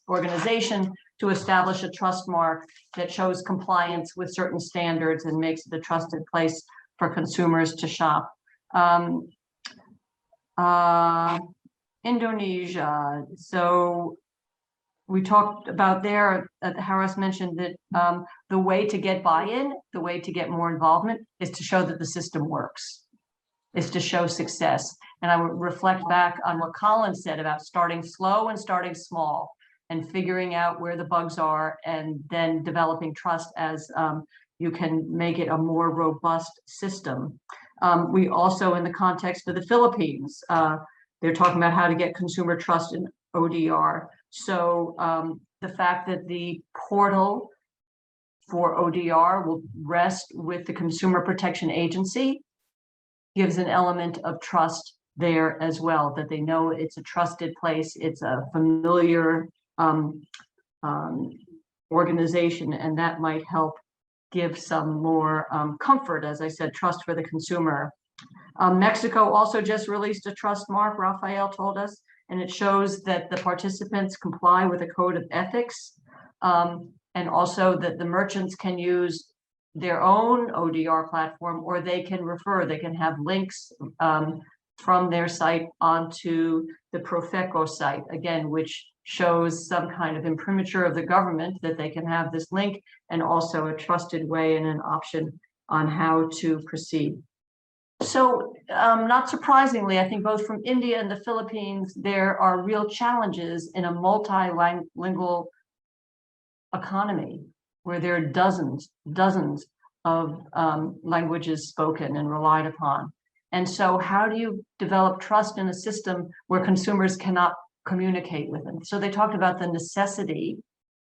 organization to establish a trust mark that shows compliance with certain standards and makes it a trusted place for consumers to shop. Indonesia. So we talked about there, Harris mentioned that the way to get buy-in, the way to get more involvement is to show that the system works, is to show success. And I would reflect back on what Colin said about starting slow and starting small and figuring out where the bugs are and then developing trust as you can make it a more robust system. We also, in the context of the Philippines, they're talking about how to get consumer trust in ODR. So the fact that the portal for ODR will rest with the Consumer Protection Agency gives an element of trust there as well, that they know it's a trusted place, it's a familiar organization, and that might help give some more comfort, as I said, trust for the consumer. Mexico also just released a trust mark, Rafael told us, and it shows that the participants comply with a code of ethics, and also that the merchants can use their own ODR platform, or they can refer, they can have links from their site onto the Profeco site, again, which shows some kind of imprimatur of the government that they can have this link and also a trusted way and an option on how to proceed. So not surprisingly, I think both from India and the Philippines, there are real challenges in a multilingual economy where there are dozens of languages spoken and relied upon. And so how do you develop trust in a system where consumers cannot communicate with them? So they talked about the necessity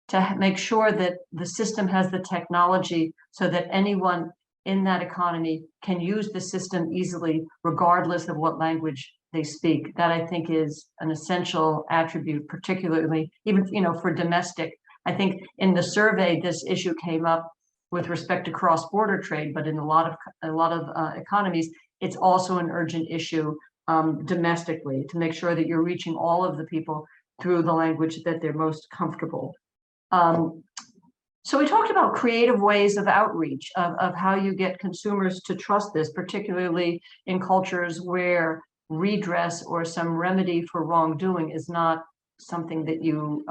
to make sure that the system has the technology so that anyone in that economy can use the system easily, regardless of what language they speak. That I think is an essential attribute, particularly even, for domestic. I think in the survey, this issue came up with respect to cross-border trade, but in a lot of economies, it's also an urgent issue domestically to make sure that you're reaching all of the people through the language that they're most comfortable. So we talked about creative ways of outreach, of how you get consumers to trust this, particularly in cultures where redress or some remedy for wrongdoing is not something that you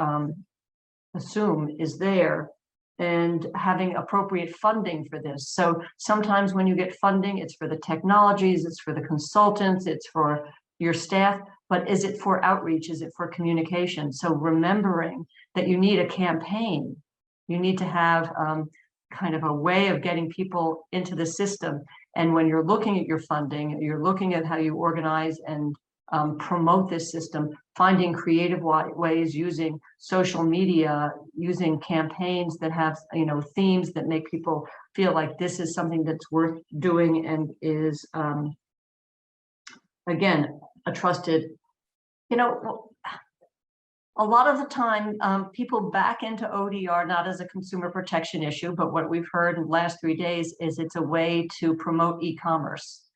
assume is there, and having appropriate funding for this. So sometimes when you get funding, it's for the technologies, it's for the consultants, it's for your staff, but is it for outreach? Is it for communication? So remembering that you need a campaign, you need to have kind of a way of getting people into the system. And when you're looking at your funding, you're looking at how you organize and promote this system, finding creative ways using social media, using campaigns that have, themes that make people feel like this is something that's worth doing and is, again, a trusted, a lot of the time, people back into ODR not as a consumer protection issue, but what we've heard in the last 3 days is it's a way to promote e-commerce.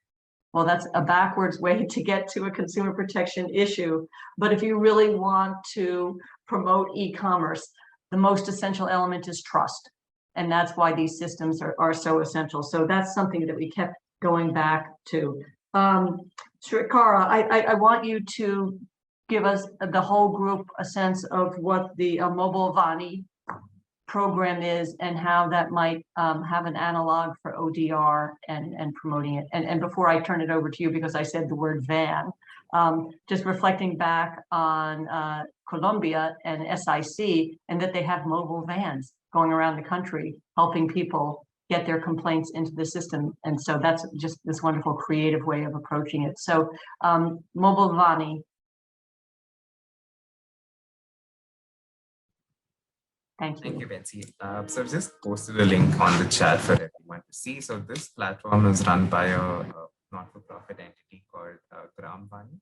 Well, that's a backwards way to get to a consumer protection issue. But if you really want to promote e-commerce, the most essential element is trust. And that's why these systems are so essential. So that's something that we kept going back to. Srikara, I want you to give us, the whole group, a sense of what the Mobile Vani program is and how that might have an analog for ODR and promoting it. And before I turn it over to you, because I said the word van, just reflecting back on Colombia and SIC, and that they have mobile vans going around the country helping people get their complaints into the system. And so that's just this wonderful creative way of approaching it. So mobile vani. Thank you. Thank you, Betsy. So I've just posted a link on the chat for everyone to see. So this platform is run by a not-for-profit entity called Gram Vani.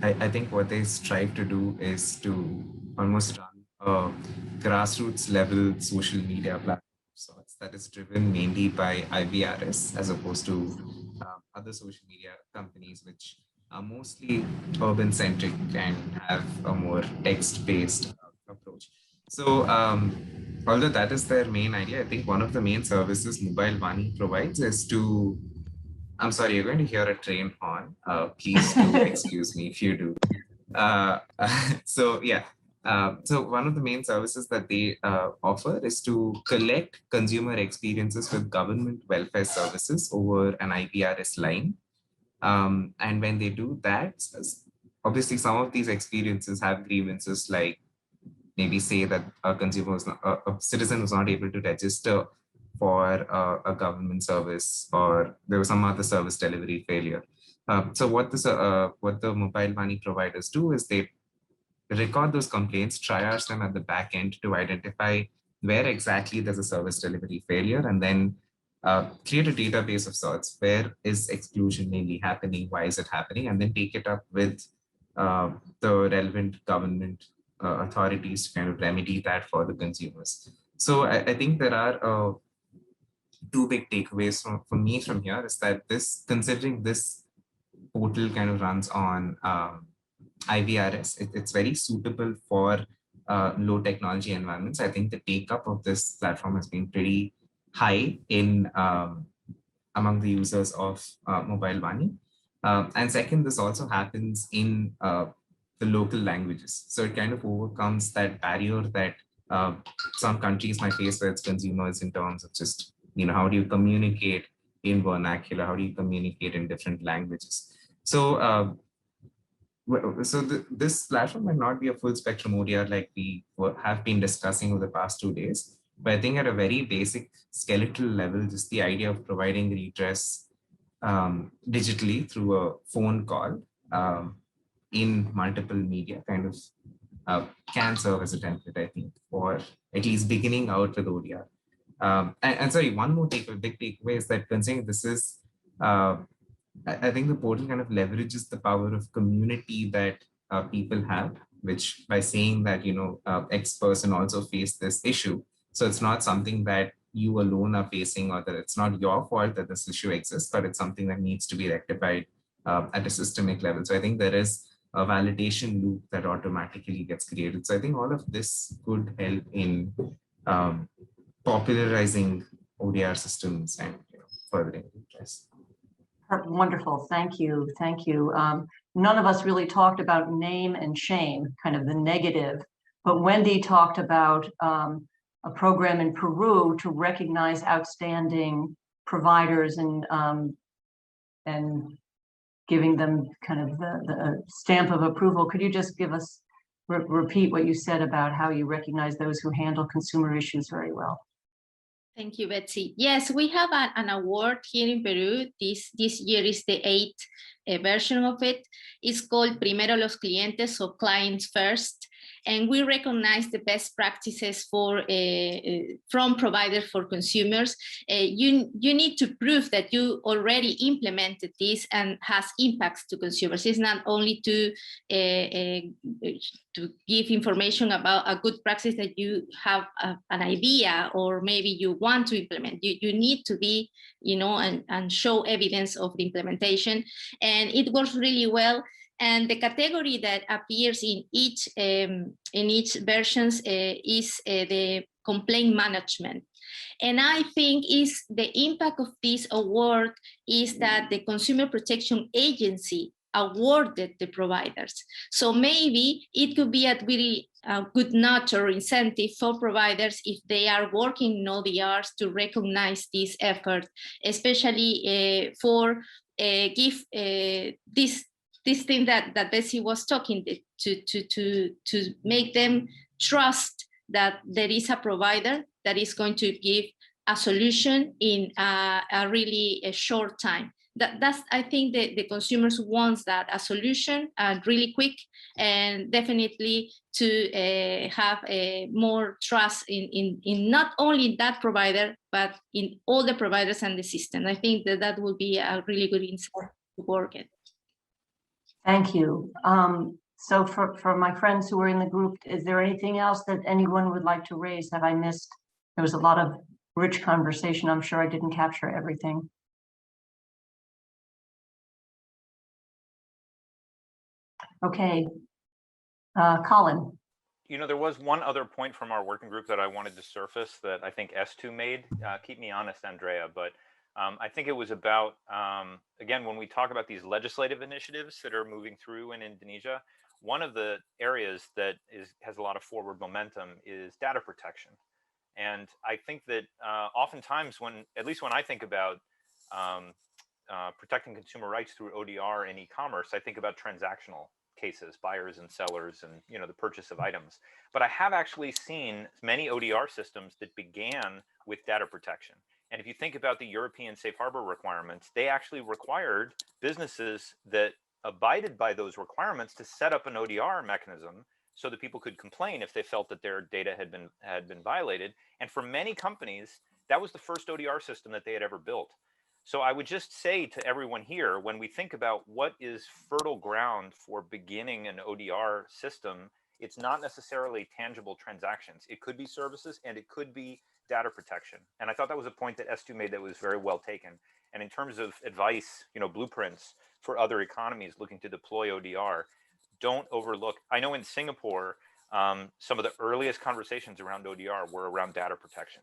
I think what they strive to do is to almost run a grassroots level social media platform of sorts that is driven mainly by IVRS as opposed to other social media companies which are mostly urban centric and have a more text-based approach. So although that is their main idea, I think one of the main services Mobile Vani provides is to, I'm sorry, you're going to hear a train horn. Please do excuse me if you do. So yeah, so one of the main services that they offer is to collect consumer experiences with government welfare services over an IPRS line. And when they do that, obviously some of these experiences have grievances like maybe say that a consumer was not, a citizen was not able to register for a government service, or there was some other service delivery failure. So what the Mobile Vani providers do is they record those complaints, triage them at the back end to identify where exactly there's a service delivery failure, and then create a database of sorts. Where is exclusion mainly happening? Why is it happening? And then take it up with the relevant government authorities to kind of remedy that for the consumers. So I think there are two big takeaways for me from here is that considering this portal kind of runs on IVRS, it's very suitable for low technology environments. I think the take up of this platform has been pretty high in among the users of Mobile Vani. And second, this also happens in the local languages. So it kind of overcomes that barrier that some countries might face with its consumers in terms of just, how do you communicate in vernacular? How do you communicate in different languages? So, this platform might not be a full spectrum ODR like we have been discussing over the past 2 days, but I think at a very basic skeletal level, just the idea of providing redress digitally through a phone call in multiple media kind of can serve as a template, I think, for at least beginning out with ODR. And sorry, one more big takeaway is that considering this is, I think the portal kind of leverages the power of community that people have, which by saying that, X person also faced this issue. So it's not something that you alone are facing, or that it's not your fault that this issue exists, but it's something that needs to be rectified at a systemic level. So I think there is a validation loop that automatically gets created. So I think all of this could help in popularizing ODR systems and furthering redress. Wonderful, thank you, thank you. None of us really talked about name and shame, kind of the negative, but Wendy talked about a program in Peru to recognize outstanding providers and giving them kind of the stamp of approval. Could you just give us, repeat what you said about how you recognize those who handle consumer issues very well? Thank you, Betsy. Yes, we have an award here in Peru. This year is the 8th version of it. It's called Primero los Clientes, so clients first. And we recognize the best practices from providers for consumers. You need to prove that you already implemented this and has impacts to consumers. It's not only to give information about a good practice that you have an idea or maybe you want to implement. You need to be, and show evidence of the implementation. And it works really well. And the category that appears in each versions is the complaint management. And I think the impact of this award is that the Consumer Protection Agency awarded the providers. So maybe it could be a really good nudge or incentive for providers if they are working in ODRs to recognize this effort, especially for give this this thing that Betsy was talking to make them trust that there is a provider that is going to give a solution in a really short time. That's I think the consumers wants that, a solution really quick, and definitely to have more trust in not only that provider, but in all the providers and the system. I think that will be a really good insight to work it. Thank you. So for my friends who are in the group, is there anything else that anyone would like to raise that I missed? There was a lot of rich conversation. I'm sure I didn't capture everything. Okay. Colin. You know, there was one other point from our working group that I wanted to surface that I think S2 made. Keep me honest, Andrea, but I think it was about, again, when we talk about these legislative initiatives that are moving through in Indonesia, one of the areas that has a lot of forward momentum is data protection. And I think that oftentimes at least when I think about protecting consumer rights through ODR and e-commerce, I think about transactional cases, buyers and sellers, and the purchase of items. But I have actually seen many ODR systems that began with data protection. And if you think about the European safe harbor requirements, they actually required businesses that abided by those requirements to set up an ODR mechanism so that people could complain if they felt that their data had been violated. And for many companies, that was the first ODR system that they had ever built. So I would just say to everyone here, when we think about what is fertile ground for beginning an ODR system, it's not necessarily tangible transactions. It could be services and it could be data protection. And I thought that was a point that S2 made that was very well taken. And in terms of advice, blueprints for other economies looking to deploy ODR, don't overlook. I know in Singapore, some of the earliest conversations around ODR were around data protection.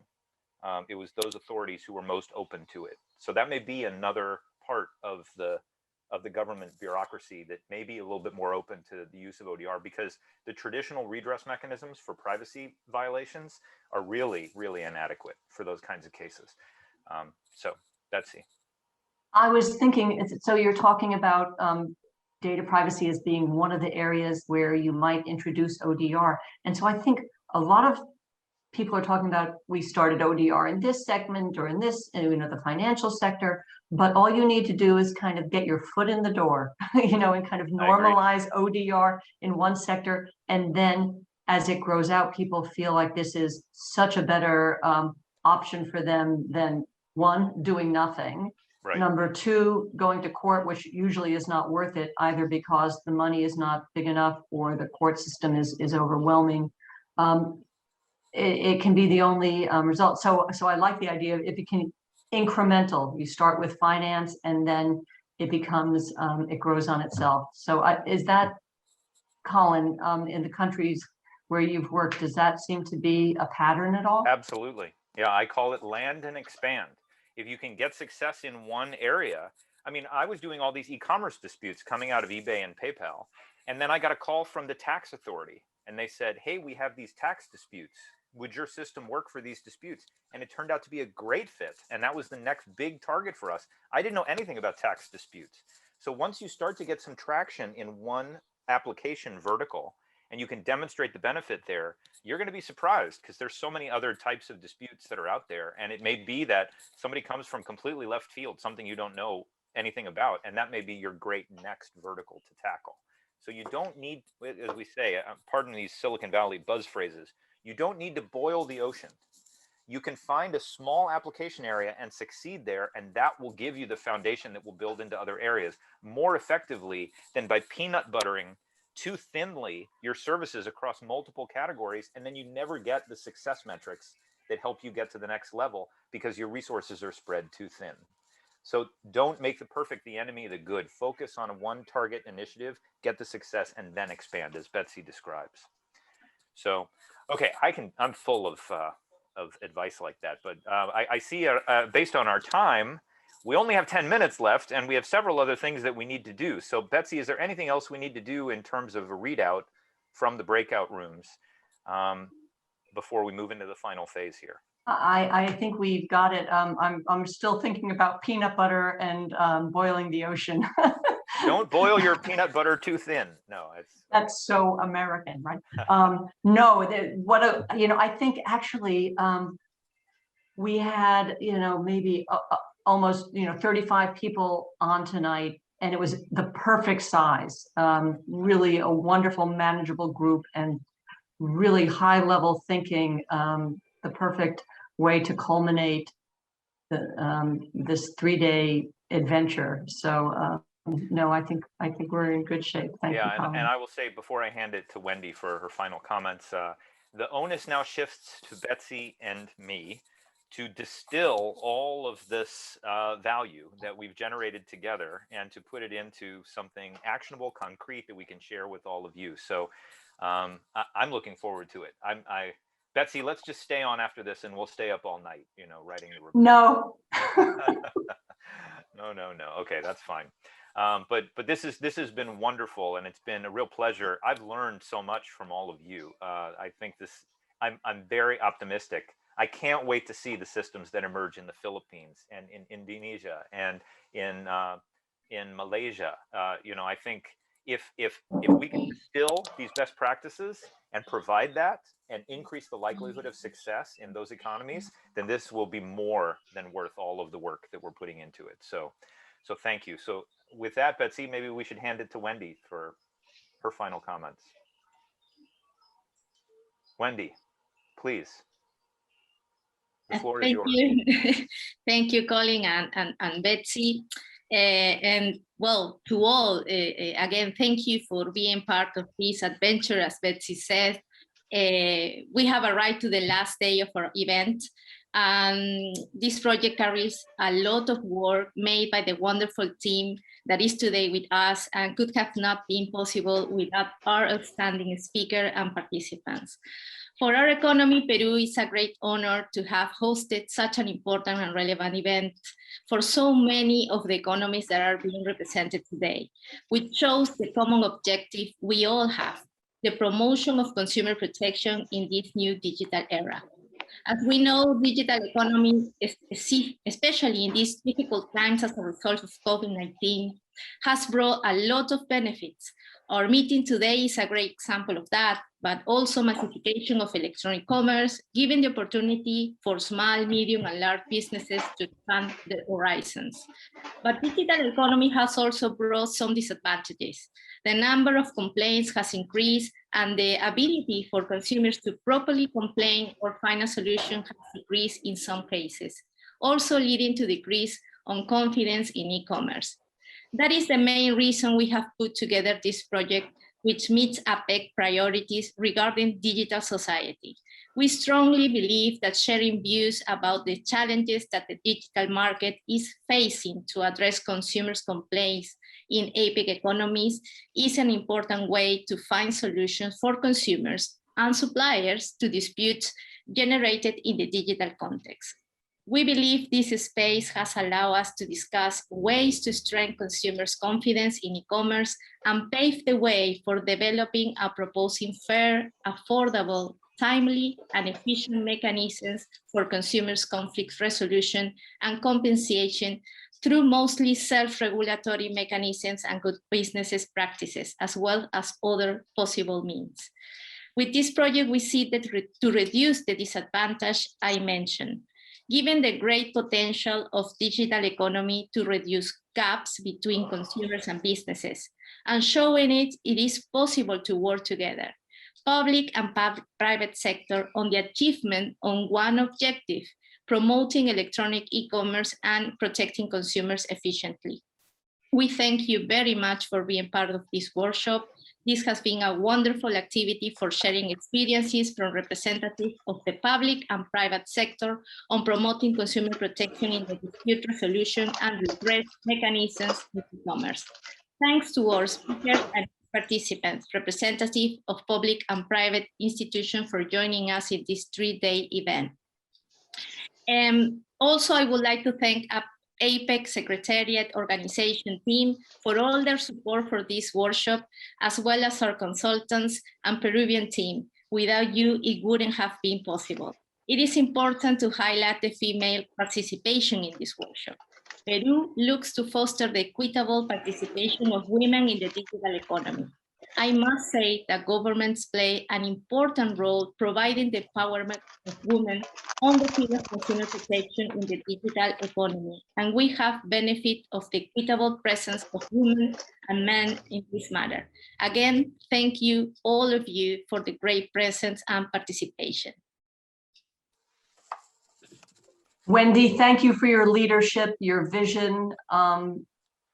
It was those authorities who were most open to it. So that may be another part of the government bureaucracy that may be a little bit more open to the use of ODR, because the traditional redress mechanisms for privacy violations are really, really inadequate for those kinds of cases. So Betsy. I was thinking, so you're talking about data privacy as being one of the areas where you might introduce ODR. And so I think a lot of people are talking about, we started ODR in this segment or in this, the financial sector, but all you need to do is kind of get your foot in the door, and kind of normalize ODR in one sector. And then as it grows out, people feel like this is such a better option for them than one, doing nothing. Right. Number two, going to court, which usually is not worth it either because the money is not big enough or the court system is overwhelming. It can be the only result. So I like the idea of if it can incremental. You start with finance and then it becomes, it grows on itself. So is that, Colin, in the countries where you've worked, does that seem to be a pattern at all? Absolutely. Yeah, I call it land and expand. If you can get success in one area, I mean, I was doing all these e-commerce disputes coming out of eBay and PayPal, and then I got a call from the tax authority and they said, hey, we have these tax disputes. Would your system work for these disputes? And it turned out to be a great fit. And that was the next big target for us. I didn't know anything about tax disputes. So once you start to get some traction in one application vertical, and you can demonstrate the benefit there, you're going to be surprised because there's so many other types of disputes that are out there. And it may be that somebody comes from completely left field, something you don't know anything about, and that may be your great next vertical to tackle. So you don't need, as we say, pardon these Silicon Valley buzz phrases, you don't need to boil the ocean. You can find a small application area and succeed there, and that will give you the foundation that will build into other areas more effectively than by peanut buttering too thinly your services across multiple categories, and then you never get the success metrics that help you get to the next level because your resources are spread too thin. So don't make the perfect the enemy of the good. Focus on one target initiative, get the success, and then expand, as Betsy describes. So, okay, I'm full of advice like that, but I see based on our time, we only have 10 minutes left, and we have several other things that we need to do. So Betsy, is there anything else we need to do in terms of a readout from the breakout rooms before we move into the final phase here? I think we've got it. I'm still thinking about peanut butter and boiling the ocean. Don't boil your peanut butter too thin. No, that's so American, right? No, I think actually we had, maybe almost, 35 people on tonight, and it was the perfect size. Really a wonderful, manageable group, and really high level thinking, the perfect way to culminate this 3-day adventure. So no, I think we're in good shape. Thank you, Colin. And I will say before I hand it to Wendy for her final comments, the onus now shifts to Betsy and me to distill all of this value that we've generated together and to put it into something actionable, concrete that we can share with all of you. So I'm looking forward to it. Betsy, let's just stay on after this and we'll stay up all night, writing the report. No. No. Okay, that's fine. But this has been wonderful, and it's been a real pleasure. I've learned so much from all of you. I think I'm very optimistic. I can't wait to see the systems that emerge in the Philippines and in Indonesia and in Malaysia. I think if we can distill these best practices and provide that and increase the likelihood of success in those economies, then this will be more than worth all of the work that we're putting into it. So thank you. So with that, Betsy, maybe we should hand it to Wendy for her final comments. Wendy, please. The floor is yours. You. Thank you, Colin and Betsy. And well, to all, again, thank you for being part of this adventure. As Betsy said, we have arrived to the last day of our event. This project carries a lot of work made by the wonderful team that is today with us and could have not been possible without our outstanding speaker and participants. For our economy, Peru is a great honor to have hosted such an important and relevant event for so many of the economies that are being represented today, which shows the common objective we all have, the promotion of consumer protection in this new digital era. As we know, digital economy, especially in these difficult times as a result of COVID-19, has brought a lot of benefits. Our meeting today is a great example of that, but also massification of electronic commerce, giving the opportunity for small, medium, and large businesses to expand their horizons. But digital economy has also brought some disadvantages. The number of complaints has increased, and the ability for consumers to properly complain or find a solution has decreased in some cases, also leading to decrease on confidence in e-commerce. That is the main reason we have put together this project, which meets APEC priorities regarding digital society. We strongly believe that sharing views about the challenges that the digital market is facing to address consumers' complaints in APEC economies is an important way to find solutions for consumers and suppliers to disputes generated in the digital context. We believe this space has allowed us to discuss ways to strengthen consumers' confidence in e-commerce and pave the way for developing and proposing fair, affordable, timely, and efficient mechanisms for consumers' conflict resolution and compensation through mostly self-regulatory mechanisms and good business practices, as well as other possible means. With this project, we see that to reduce the disadvantage I mentioned, given the great potential of digital economy to reduce gaps between consumers and businesses, and showing it is possible to work together, public and private sector, on the achievement on one objective, promoting electronic e-commerce and protecting consumers efficiently. We thank you very much for being part of this workshop. This has been a wonderful activity for sharing experiences from representatives of the public and private sector on promoting consumer protection in the dispute resolution and redress mechanisms in e-commerce. Thanks to our speakers and participants, representatives of public and private institutions for joining us in this 3-day event. Also, I would like to thank APEC Secretariat organization team for all their support for this workshop, as well as our consultants and Peruvian team. Without you, it wouldn't have been possible. It is important to highlight the female participation in this workshop. Peru looks to foster the equitable participation of women in the digital economy. I must say that governments play an important role providing the empowerment of women on the field of consumer protection in the digital economy, and we have benefit of the equitable presence of women and men in this matter. Again, thank you, all of you, for the great presence and participation. Wendy, thank you for your leadership, your vision.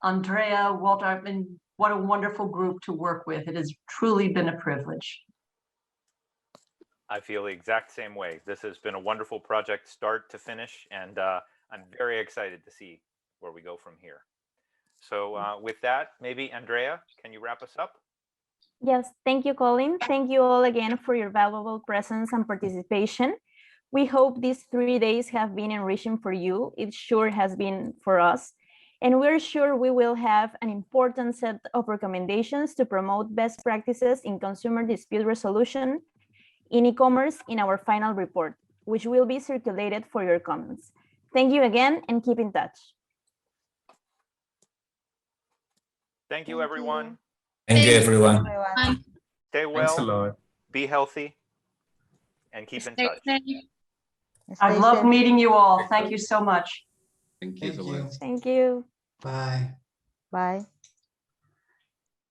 Andrea, Walter, I mean, what a wonderful group to work with. It has truly been a privilege. I feel the exact same way. This has been a wonderful project start to finish, and I'm very excited to see where we go from here. So with that, maybe Andrea, can you wrap us up? Yes, thank you, Colin. Thank you all again for your valuable presence and participation. We hope these 3 days have been enriching for you. It sure has been for us. And we're sure we will have an important set of recommendations to promote best practices in consumer dispute resolution in e-commerce in our final report, which will be circulated for your comments. Thank you again and keep in touch. Thank you, everyone. Thank you, everyone. Stay well. Thanks a lot. Be healthy and keep in touch. I love meeting you all. Thank you so much. Thank you so much. Thank you. Bye. Bye.